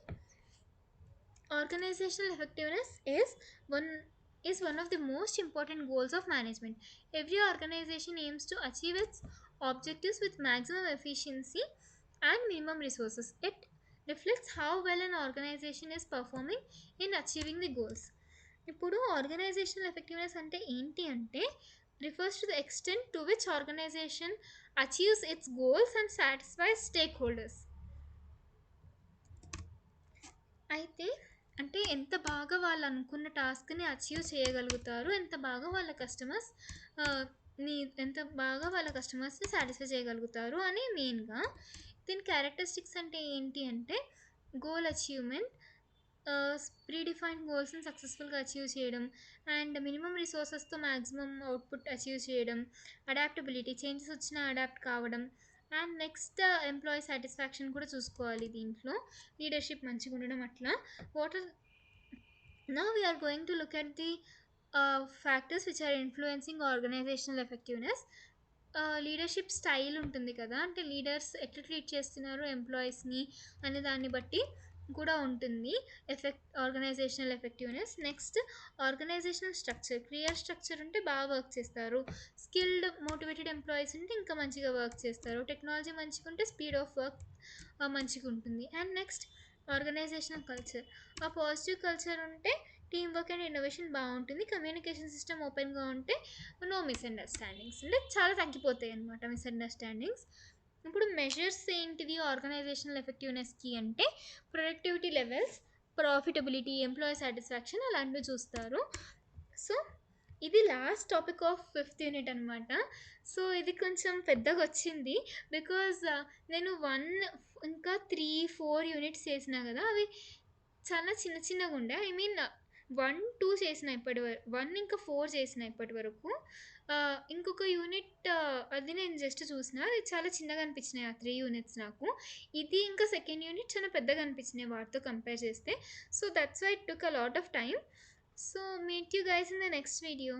organizational effectiveness one is one of the most important goals of management. Every organization aims to achieve its objectives with maximum efficiency and minimum resources. It reflects how well an organization is performing in achieving the goals. ఇప్పుడు organisational effectiveness అంటే ఏంటి అంటే refers to the extent to which organisation achieves its goals and satisfies stakeholders. అయితే అంటే ఎంత బాగా వాళ్ళు అనుకున్న టాస్క్ని అచీవ్ చేయగలుగుతారు, ఎంత బాగా వాళ్ళ కస్టమర్స్ ని ఎంత బాగా వాళ్ళ కస్టమర్స్ని సాటిస్ఫై చేయగలుగుతారు అని మెయిన్గా. దీని క్యారెక్టరిస్టిక్స్ అంటే ఏంటి అంటే గోల్ అచీవ్మెంట్, ప్రీడిఫైన్డ్ గోల్స్ని సక్సెస్ఫుల్గా అచీవ్ చేయడం, అండ్ మినిమం రిసోర్సెస్తో మ్యాక్సిమం అవుట్పుట్ అచీవ్ చేయడం, అడాప్టబిలిటీ, చేంజెస్ వచ్చినా అడాప్ట్ కావడం, అండ్ నెక్స్ట్ ఎంప్లాయీ సాటిస్ఫాక్షన్ కూడా చూసుకోవాలి దీంట్లో, లీడర్షిప్ మంచిగా ఉండడం. అట్లా what are now we're going to look at the factors which are influencing organizational effectiveness. Leadership style ఉంటుంది కదా, అంటే లీడర్స్ ఎట్లా ట్రీట్ చేస్తున్నారు ఎంప్లాయీస్ని అనే దాన్ని బట్టి కూడా ఉంటుంది organisational effectiveness. Next organisational structure. Clear structure ఉంటే బాగా వర్క్ చేస్తారు, స్కిల్డ్ మోటివేటెడ్ ఎంప్లాయీస్ ఉంటే ఇంకా మంచిగా వర్క్ చేస్తారు, టెక్నాలజీ మంచిగా ఉంటే స్పీడ్ ఆఫ్ వర్క్ మంచిగా ఉంటుంది. And next organisational culture. ఆ పాజిటివ్ కల్చర్ ఉంటే టీమ్ వర్క్ అండ్ ఇన్నోవేషన్ బాగుంటుంది, కమ్యూనికేషన్ సిస్టమ్ ఓపెన్గా ఉంటే నో మిస్అండర్స్టాండింగ్స్, అంటే చాలా తగ్గిపోతాయి అన్నమాట మిస్అండర్స్టాండింగ్స్. ఇప్పుడు మెజర్స్ ఏంటిది ఆర్గనైజేషనల్ ఎఫెక్టివ్నెస్కి అంటే productivity levels, profitability, employee satisfaction అలాంటివి చూస్తారు. సో ఇది last topic of 5th unit అనమాట. సో ఇది కొంచెం పెద్దగా వచ్చింది బికాజ్ నేను 1 ఇంకా 3, 4 యూనిట్స్ చేసినా కదా, అవి చాలా చిన్న చిన్నగా ఉండే. ఐ మీన్ 1, 2 చేసిన ఇప్పటి వరకు, 1 ఇంకా 4 చేసిన ఇప్పటి వరకు. ఇంకొక యూనిట్ అది నేను జస్ట్ చూసిన, అది చాలా చిన్నగా అనిపించినాయి ఆ 3 యూనిట్స్ నాకు. ఇది ఇంకా సెకండ్ యూనిట్ చాలా పెద్దగా అనిపించినాయి వాటితో కంపేర్ చేస్తే. So that's why it took a lot of time. So meet you guys in the next video.